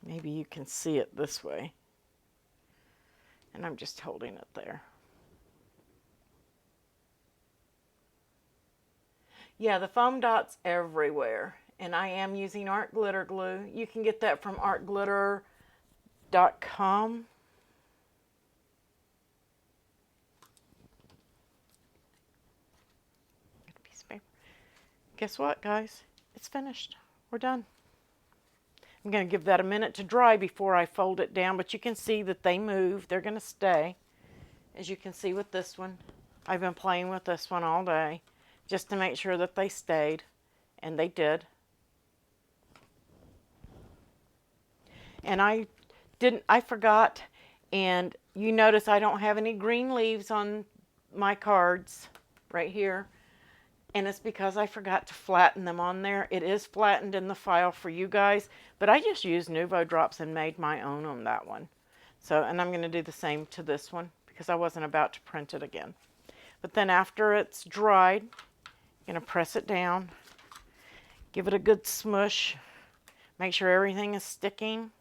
Maybe you can see it this way. And I'm just holding it there. Yeah, the foam dot's everywhere. And I am using art glitter glue. You can get that from artglitter.com. Guess what, guys? It's finished. We're done. I'm going to give that a minute to dry before I fold it down, but you can see that they move. They're going to stay. As you can see with this one, I've been playing with this one all day just to make sure that they stayed, and they did. And I forgot, and you notice I don't have any green leaves on my cards right here. And it's because I forgot to flatten them on there. It is flattened in the file for you guys, but I just used Nuvo drops and made my own on that one. So, and I'm going to do the same to this one because I wasn't about to print it again. But then after it's dried, you're going to press it down, give it a good smush, make sure everything is sticking,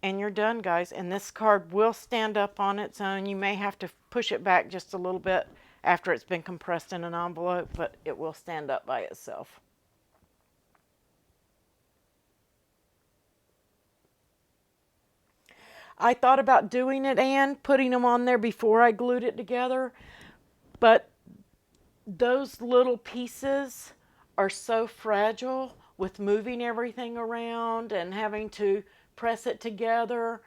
and you're done, guys. And this card will stand up on its own. You may have to push it back just a little bit after it's been compressed in an envelope, but it will stand up by itself. I thought about doing it and putting them on there before I glued it together, but those little pieces are so fragile with moving everything around and having to press it together.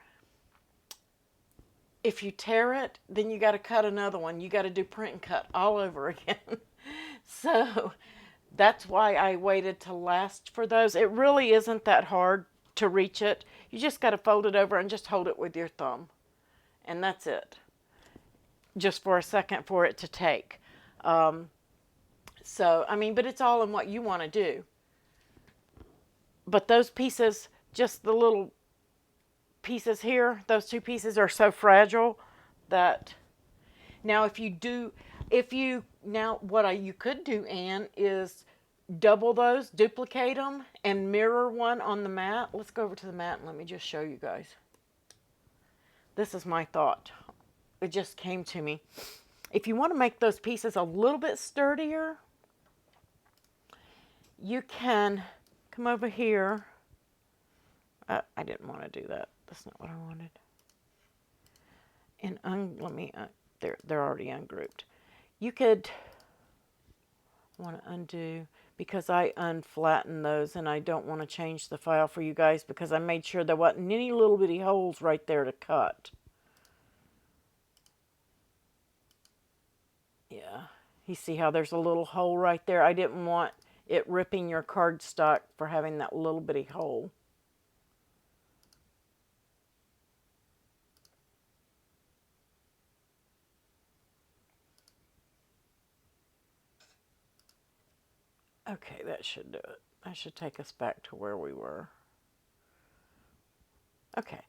If you tear it, then you got to cut another one. You got to do print and cut all over again. So that's why I waited to last for those. It really isn't that hard to reach it. You just got to fold it over and just hold it with your thumb. And that's it. Just for a second for it to take. So, I mean, but it's all in what you want to do. But those pieces, just the little pieces here, those two pieces are so fragile that now you could do, Anne, is double those, duplicate them, and mirror one on the mat. Let's go over to the mat and let me just show you guys. This is my thought. It just came to me. If you want to make those pieces a little bit sturdier, you can come over here. I didn't want to do that. That's not what I wanted. And they're already ungrouped. You could want to undo, because I unflattened those and I don't want to change the file for you guys because I made sure there wasn't any little bitty holes right there to cut. Yeah, you see how there's a little hole right there? I didn't want it ripping your cardstock for having that little bitty hole. Okay, that should do it. That should take us back to where we were. Okay.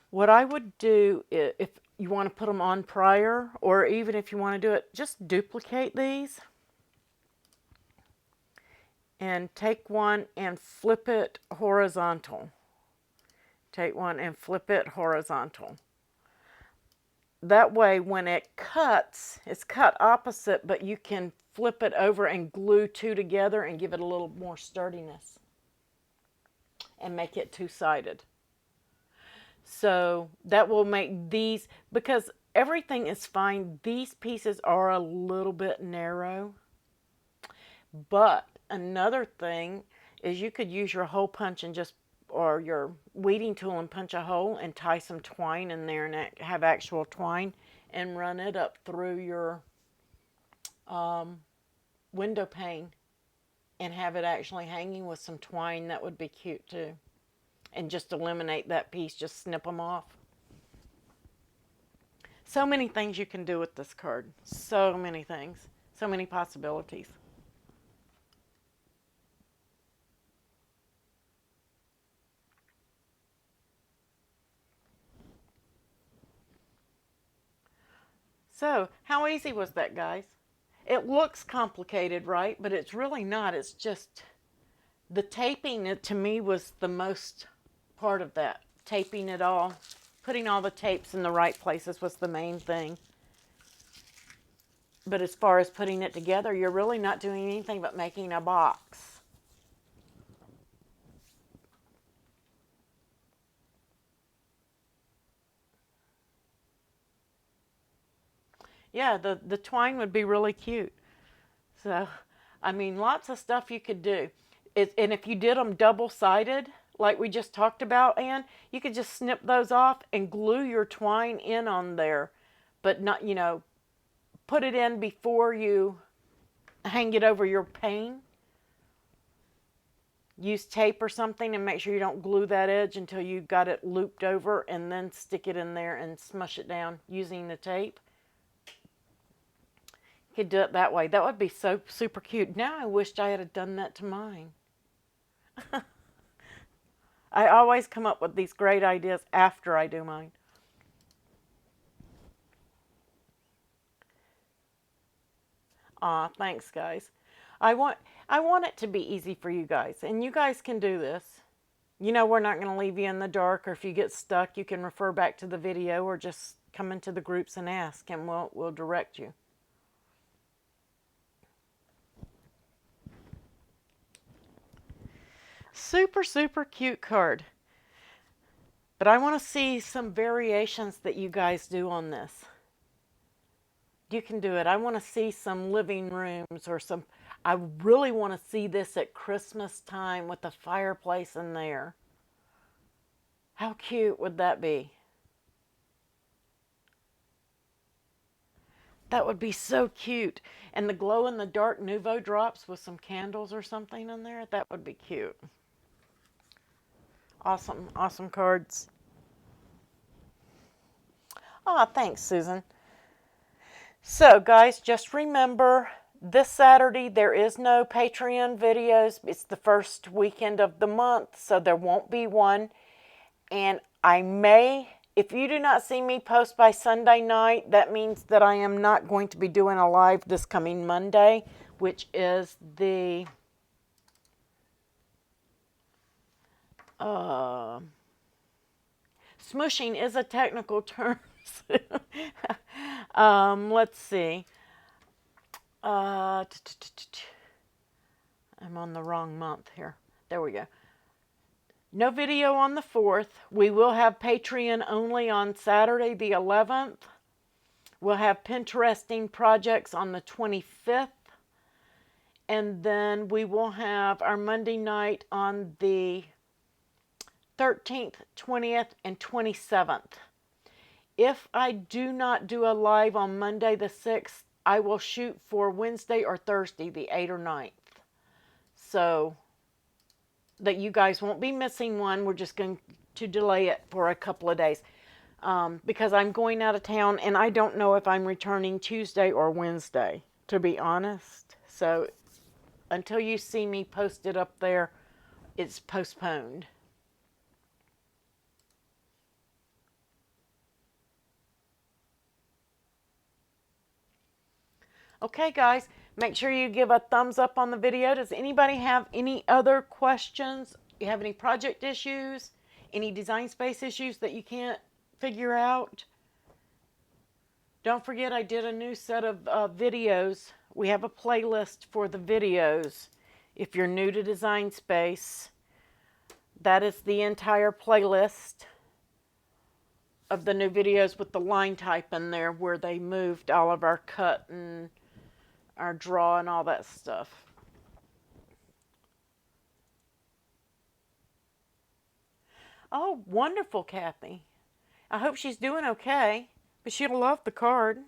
What I would do, if you want to put them on prior, or even if you want to do it, just duplicate these. And take one and flip it horizontal. Take one and flip it horizontal. That way when it cuts, it's cut opposite, but you can flip it over and glue two together and give it a little more sturdiness. And make it two-sided. So that will make these, because everything is fine, these pieces are a little bit narrow. But another thing is you could use your hole punch and or your weeding tool and punch a hole and tie some twine in there and have actual twine and run it up through your window pane and have it actually hanging with some twine. That would be cute too. And just eliminate that piece, just snip them off. So many things you can do with this card. So many things. So many possibilities. So, how easy was that, guys? It looks complicated, right? But it's really not. It's just the taping, to me, was the most part of that. Taping it all. Putting all the tapes in the right places was the main thing. But as far as putting it together, you're really not doing anything but making a box. Yeah, the twine would be really cute. So, I mean, lots of stuff you could do. And if you did them double-sided, like we just talked about, Anne, you could just snip those off and glue your twine in on there. But not, put it in before you hang it over your pane. Use tape or something and make sure you don't glue that edge until you got it looped over, and then stick it in there and smush it down using the tape. You could do it that way. That would be so super cute. Now I wished I had done that to mine. I always come up with these great ideas after I do mine. Aw, thanks, guys. I want it to be easy for you guys, and you guys can do this. We're not going to leave you in the dark, or if you get stuck, you can refer back to the video or just come into the groups and ask, and we'll direct you. Super, super cute card. But I want to see some variations that you guys do on this. You can do it. I want to see some living rooms or some... I really want to see this at Christmas time with the fireplace in there. How cute would that be? That would be so cute. And the glow-in-the-dark Nuvo drops with some candles or something in there, that would be cute. Awesome, awesome cards. Ah, thanks, Susan. So, guys, just remember, this Saturday there is no Patreon videos. It's the first weekend of the month, so there won't be one. And I may, if you do not see me post by Sunday night, that means that I am not going to be doing a live this coming Monday, which is the smushing is a technical term. Let's see. I'm on the wrong month here. There we go. No video on the 4th. We will have Patreon only on Saturday the 11th. We'll have Pinteresting projects on the 25th. And then we will have our Monday night on the 13th, 20th, and 27th. If I do not do a live on Monday the 6th, I will shoot for Wednesday or Thursday the 8th or 9th. So that you guys won't be missing one. We're just going to delay it for a couple of days because I'm going out of town and I don't know if I'm returning Tuesday or Wednesday, to be honest. So until you see me posted up there, it's postponed. Okay, guys, make sure you give a thumbs up on the video. Does anybody have any other questions? You have any project issues? Any design space issues that you can't figure out? Don't forget, I did a new set of videos. We have a playlist for the videos. If you're new to Design Space, that is the entire playlist of the new videos with the line type in there where they moved all of our cut and our draw and all that stuff. Oh, wonderful, Kathy. I hope she's doing okay, but she'll love the card.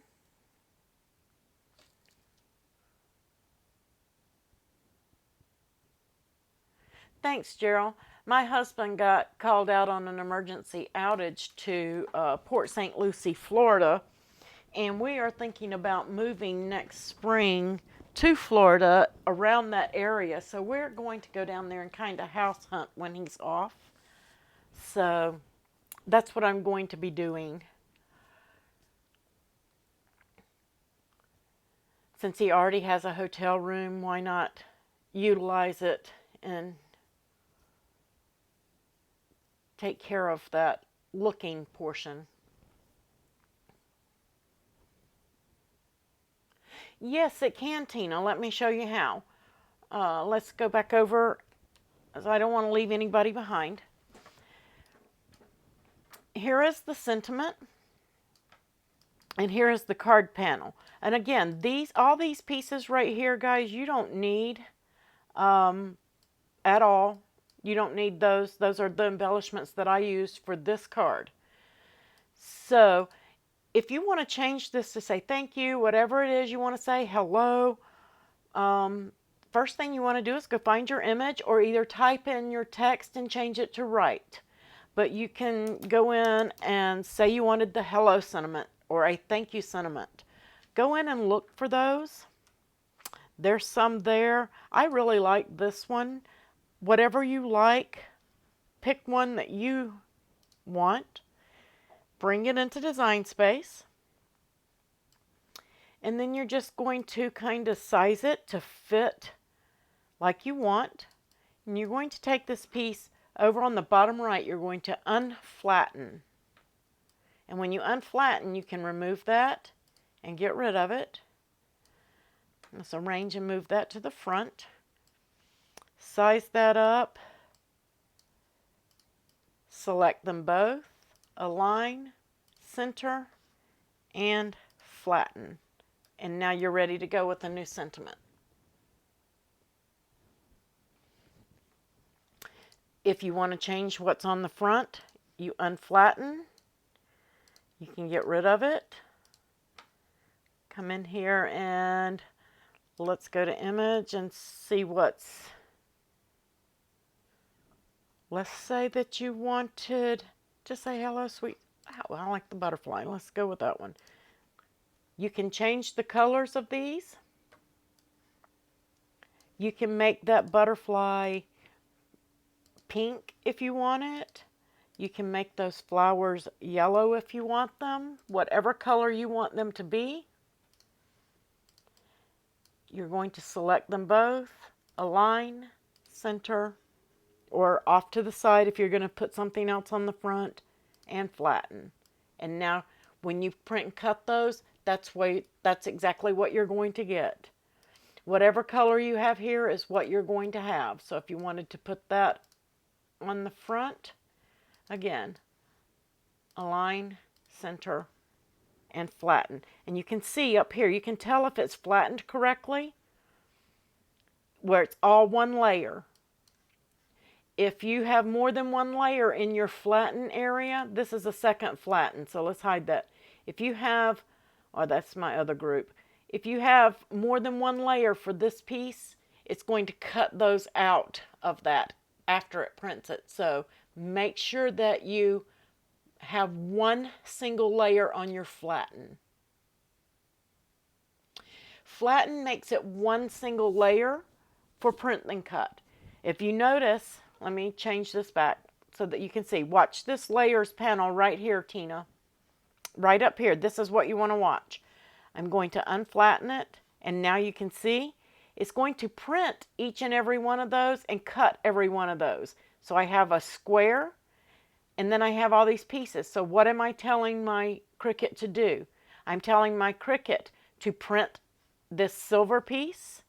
Thanks, Gerald. My husband got called out on an emergency outage to Port St. Lucie, Florida, and we are thinking about moving next spring to Florida around that area. So we're going to go down there and kind of house hunt when he's off. So that's what I'm going to be doing. Since he already has a hotel room, why not utilize it and take care of that looking portion. Yes, it can, Tina. Let me show you how. Let's go back over, as I don't want to leave anybody behind. Here is the sentiment, and here is the card panel. And again, all these pieces right here, guys, you don't need at all. You don't need those. Those are the embellishments that I used for this card. So if you want to change this to say thank you, whatever it is you want to say, hello, first thing you want to do is go find your image or either type in your text and change it to write. But you can go in and say you wanted the hello sentiment or a thank you sentiment. Go in and look for those. There's some there. I really like this one. Whatever you like, pick one that you want. Bring it into Design Space. And then you're just going to kind of size it to fit like you want. And you're going to take this piece over on the bottom right, you're going to unflatten. And when you unflatten, you can remove that and get rid of it. Let's arrange and move that to the front. Size that up. Select them both. Align, center, and flatten. And now you're ready to go with a new sentiment. If you want to change what's on the front, you unflatten. You can get rid of it. Come in here and let's go to image and see what's... Let's say that you wanted to say hello sweet... Oh, I like the butterfly. Let's go with that one. You can change the colors of these. You can make that butterfly pink if you want it. You can make those flowers yellow if you want them. Whatever color you want them to be. You're going to select them both. Align, center, or off to the side if you're going to put something else on the front, and flatten. And now when you print and cut those, that's exactly what you're going to get. Whatever color you have here is what you're going to have. So if you wanted to put that on the front, again, align, center, and flatten. And you can see up here, you can tell if it's flattened correctly, where it's all one layer. If you have more than one layer in your flatten area, this is a second flatten, so let's hide that. If you have, oh, that's my other group. If you have more than one layer for this piece, it's going to cut those out of that after it prints it. So make sure that you have one single layer on your flatten. Flatten makes it one single layer for print and cut. If you notice, let me change this back so that you can see. Watch this layers panel right here, Tina. Right up here. This is what you want to watch. I'm going to unflatten it, and now you can see it's going to print each and every one of those and cut every one of those. So I have a square, and then I have all these pieces. So what am I telling my Cricut to do? I'm telling my Cricut to print this silver piece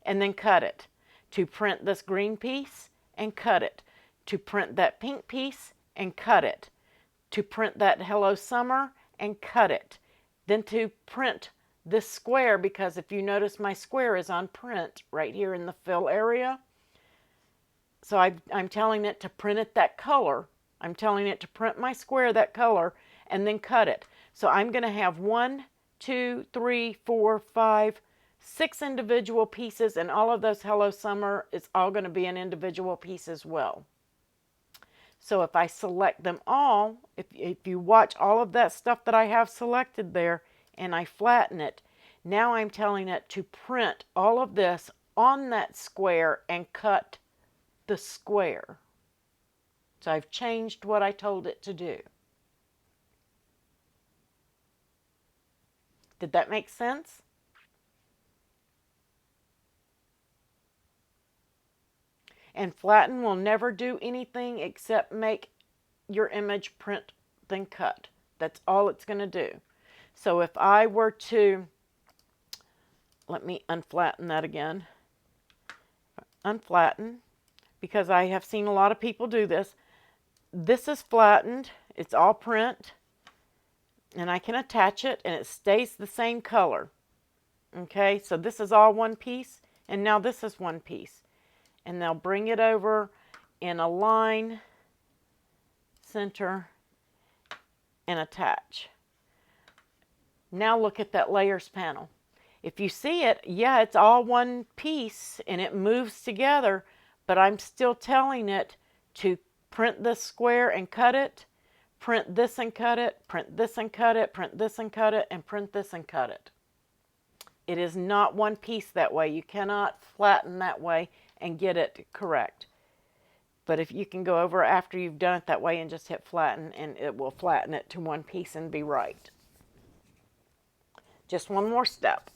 and then cut it. To print this green piece and cut it. To print that pink piece and cut it. To print that Hello Summer and cut it. Then to print this square, because if you notice my square is on print right here in the fill area. So I'm telling it to print it that color. I'm telling it to print my square that color and then cut it. So I'm going to have 1, 2, 3, 4, 5, 6 individual pieces, and all of those Hello Summer is all going to be an individual piece as well. So if I select them all, if you watch all of that stuff that I have selected there and I flatten it, now I'm telling it to print all of this on that square and cut the square. So I've changed what I told it to do. Did that make sense? And flatten will never do anything except make your image print then cut. That's all it's going to do. So if I were to, let me unflatten that again. Unflatten, because I have seen a lot of people do this. This is flattened. It's all print. And I can attach it and it stays the same color. Okay, so this is all one piece. And now this is one piece. And they'll bring it over in a line, center, and attach. Now look at that layers panel. If you see it, yeah, it's all one piece and it moves together, but I'm still telling it to print this square and cut it, print this and cut it, print this and cut it, print this and cut it, and print this and cut it. It is not one piece that way. You cannot flatten that way and get it correct. But if you can go over after you've done it that way and just hit flatten, and it will flatten it to one piece and be right. Just one more step.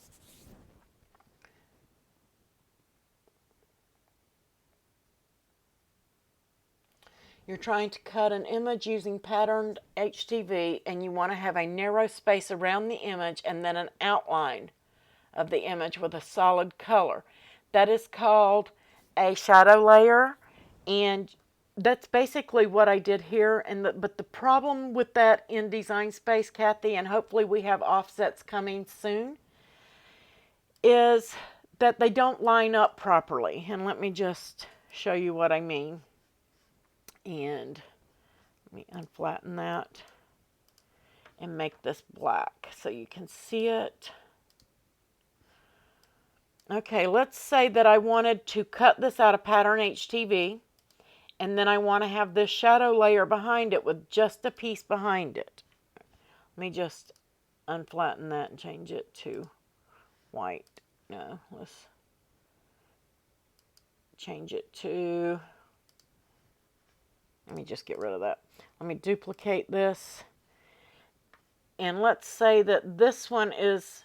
You're trying to cut an image using patterned HTV, and you want to have a narrow space around the image and then an outline of the image with a solid color. That is called a shadow layer, and that's basically what I did here. But the problem with that in Design Space, Kathy, and hopefully we have offsets coming soon, is that they don't line up properly. And let me just show you what I mean. And Let me unflatten that and make this black so you can see it. Okay, let's say that I wanted to cut this out of Pattern HTV, and then I want to have this shadow layer behind it with just a piece behind it. Let me just unflatten that and change it to white. No, let's change it to, let me just get rid of that. Let me duplicate this. And let's say that this one is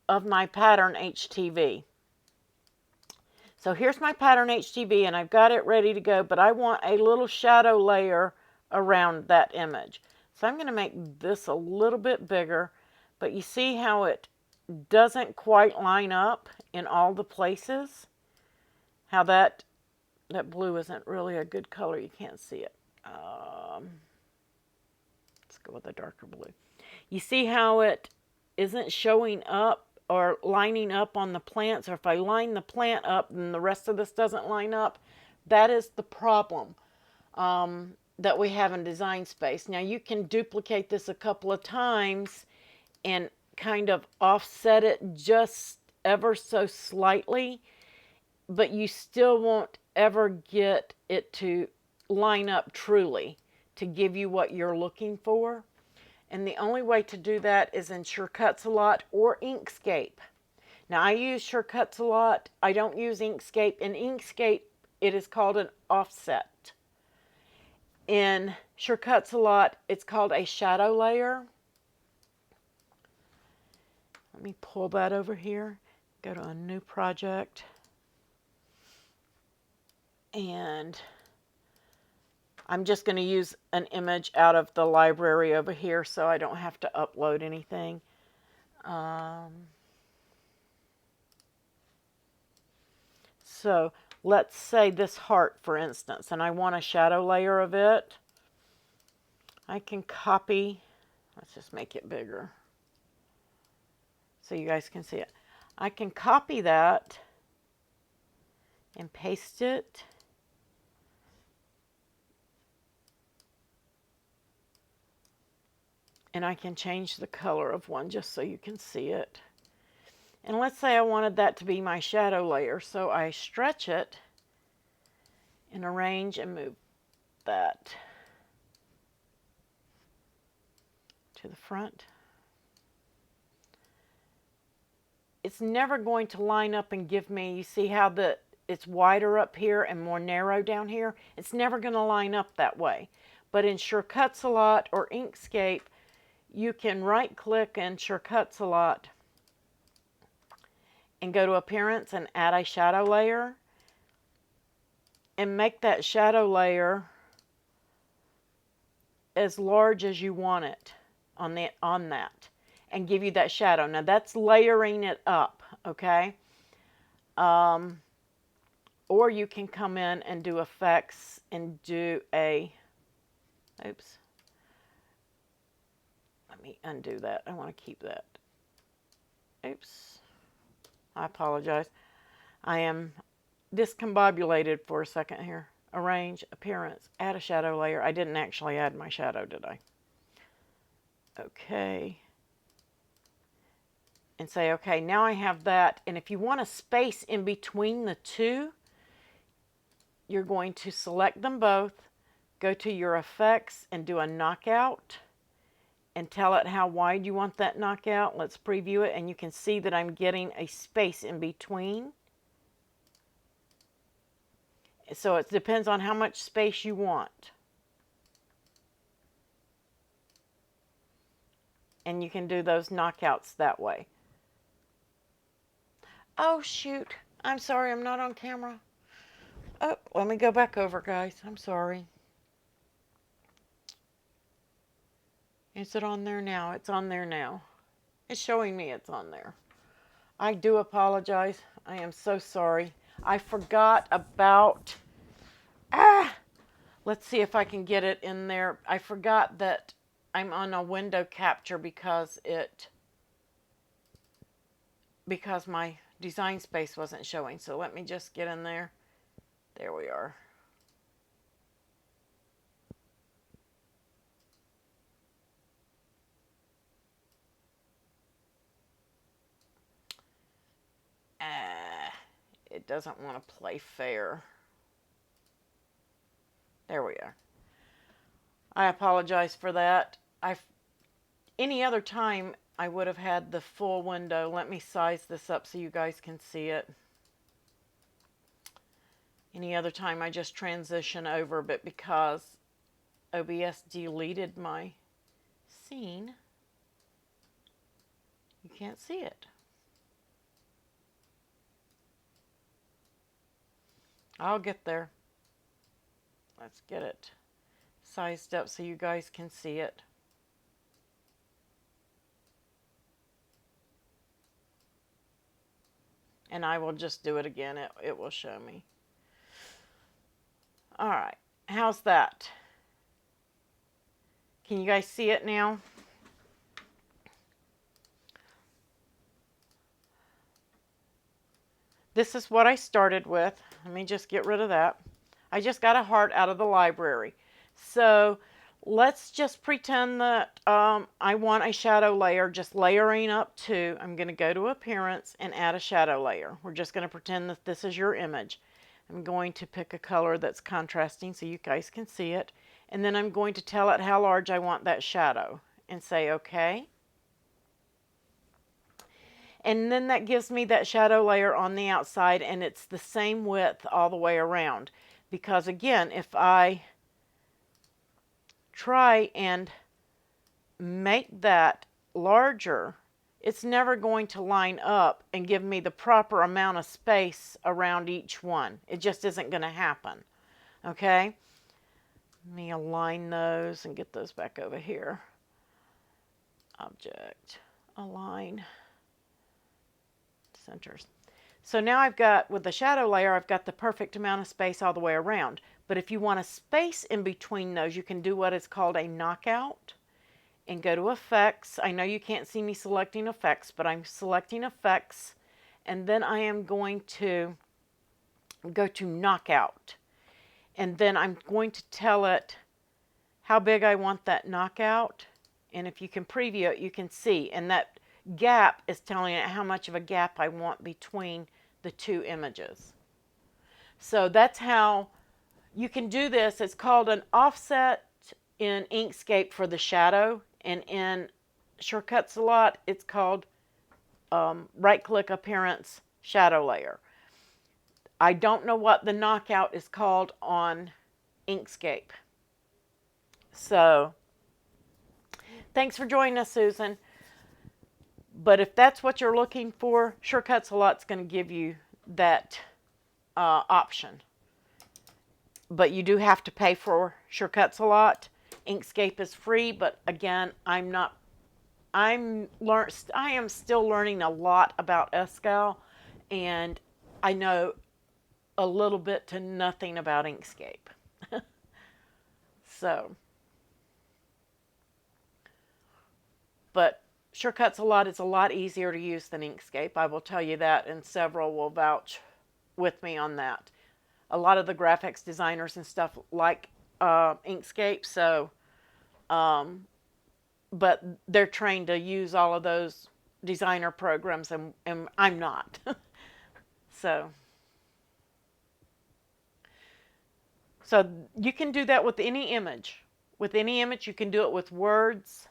of my Pattern HTV. So here's my Pattern HTV, and I've got it ready to go, but I want a little shadow layer around that image. So I'm going to make this a little bit bigger, but you see how it doesn't quite line up in all the places? How that blue isn't really a good color. You can't see it. Let's go with a darker blue. You see how it isn't showing up or lining up on the plants, or if I line the plant up and the rest of this doesn't line up, that is the problem that we have in Design Space. Now you can duplicate this a couple of times and kind of offset it just ever so slightly, but you still won't ever get it to line up truly to give you what you're looking for. And the only way to do that is in Sure Cuts a Lot or Inkscape. Now I use Sure Cuts a Lot. I don't use Inkscape. In Inkscape, it is called an offset. In Sure Cuts a Lot, it's called a shadow layer. Let me pull that over here. Go to a new project. And I'm just going to use an image out of the library over here so I don't have to upload anything. So let's say this heart, for instance, and I want a shadow layer of it. I can copy, let's just make it bigger so you guys can see it. I can copy that and paste it. And I can change the color of one just so you can see it. And let's say I wanted that to be my shadow layer. So I stretch it and arrange and move that to the front. It's never going to line up and give me, you see how it's wider up here and more narrow down here? It's never going to line up that way. But in Sure Cuts a Lot or Inkscape, you can right click in Sure Cuts a Lot and go to Appearance and add a shadow layer and make that shadow layer as large as you want it on that and give you that shadow. Now that's layering it up, okay? Or you can come in and do effects and do a, oops. Let me undo that. I want to keep that. Oops. I apologize. I am discombobulated for a second here. Arrange, Appearance, add a shadow layer. I didn't actually add my shadow, did I? Okay. And say, okay, now I have that. And if you want a space in between the two, you're going to select them both, go to your effects and do a knockout and tell it how wide you want that knockout. Let's preview it, and you can see that I'm getting a space in between. So it depends on how much space you want. And you can do those knockouts that way. Oh, shoot. I'm sorry, I'm not on camera. Oh, let me go back over, guys. I'm sorry. Is it on there now? It's on there now. It's showing me it's on there. I do apologize. I am so sorry. I forgot about... Let's see if I can get it in there. I forgot that I'm on a window capture because my Design Space wasn't showing. So let me just get in there. There we are. It doesn't want to play fair. There we are. I apologize for that. Any other time I would have had the full window. Let me size this up so you guys can see it. Any other time I just transition over, but because OBS deleted my scene, you can't see it. I'll get there. Let's get it sized up so you guys can see it. And I will just do it again. It will show me. All right. How's that? Can you guys see it now? This is what I started with. Let me just get rid of that. I just got a heart out of the library. So let's just pretend that I want a shadow layer, just layering up to. I'm going to go to Appearance and add a shadow layer. We're just going to pretend that this is your image. I'm going to pick a color that's contrasting so you guys can see it. And then I'm going to tell it how large I want that shadow and say OK. And then that gives me that shadow layer on the outside, and it's the same width all the way around. Because again, if I try and make that larger, it's never going to line up and give me the proper amount of space around each one. It just isn't going to happen. Okay? Let me align those and get those back over here. Object, align, centers. So now I've got, with the shadow layer, I've got the perfect amount of space all the way around. But if you want a space in between those, you can do what is called a knockout and go to Effects. I know you can't see me selecting Effects, but I'm selecting Effects, and then I am going to go to Knockout. And then I'm going to tell it how big I want that knockout. And if you can preview it, you can see. And that gap is telling it how much of a gap I want between the two images. So that's how you can do this. It's called an offset in Inkscape for the shadow, and in Shortcuts a lot it's called right-click Appearance shadow layer. I don't know what the knockout is called on Inkscape. So thanks for joining us, Susan. But if that's what you're looking for, Shortcuts a lot's going to give you that option. But you do have to pay for Shortcuts a lot. Inkscape is free, but again, I am still learning a lot about Escal, and I know a little bit to nothing about Inkscape. So, but Shortcuts a lot is a lot easier to use than Inkscape. I will tell you that, and several will vouch with me on that. A lot of the graphics designers and stuff like Inkscape, so but they're trained to use all of those designer programs, and I'm not. So you can do that with any image. With any image, you can do it with words.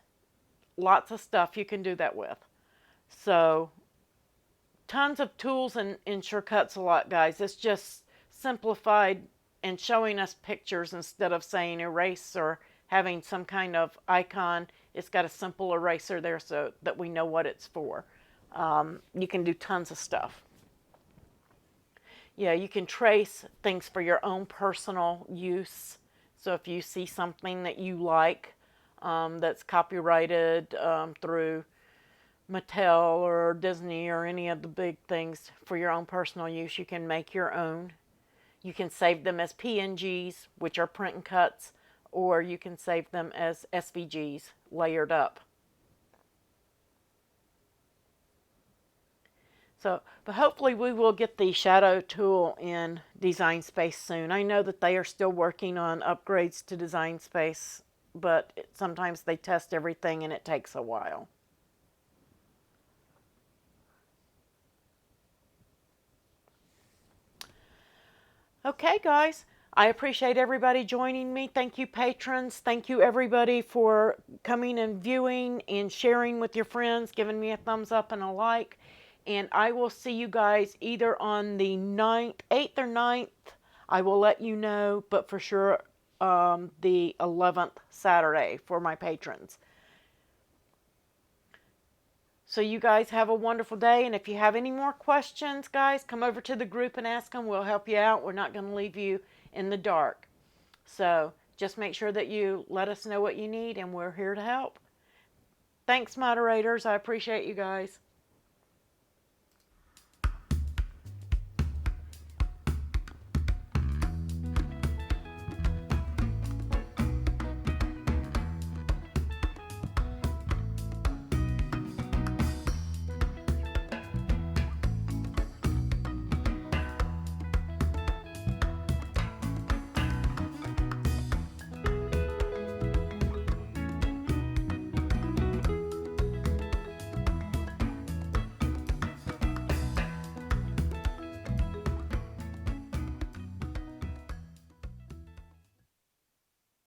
Lots of stuff you can do that with. So tons of tools in Shortcuts a lot, guys. It's just simplified and showing us pictures instead of saying erase or having some kind of icon. It's got a simple eraser there so that we know what it's for. You can do tons of stuff. Yeah, you can trace things for your own personal use. So if you see something that you like that's copyrighted through Mattel or Disney or any of the big things for your own personal use, you can make your own. You can save them as PNGs, which are print and cuts, or you can save them as SVGs layered up. So, but hopefully we will get the shadow tool in Design Space soon. I know that they are still working on upgrades to Design Space, but sometimes they test everything and it takes a while. Okay, guys. I appreciate everybody joining me. Thank you, patrons. Thank you, everybody, for coming and viewing and sharing with your friends, giving me a thumbs up and a like. And I will see you guys either on the 8th or 9th. I will let you know, but for sure the 11th Saturday for my patrons. So you guys have a wonderful day. And if you have any more questions, guys, come over to the group and ask them. We'll help you out. We're not going to leave you in the dark. So just make sure that you let us know what you need, and we're here to help. Thanks, moderators. I appreciate you guys.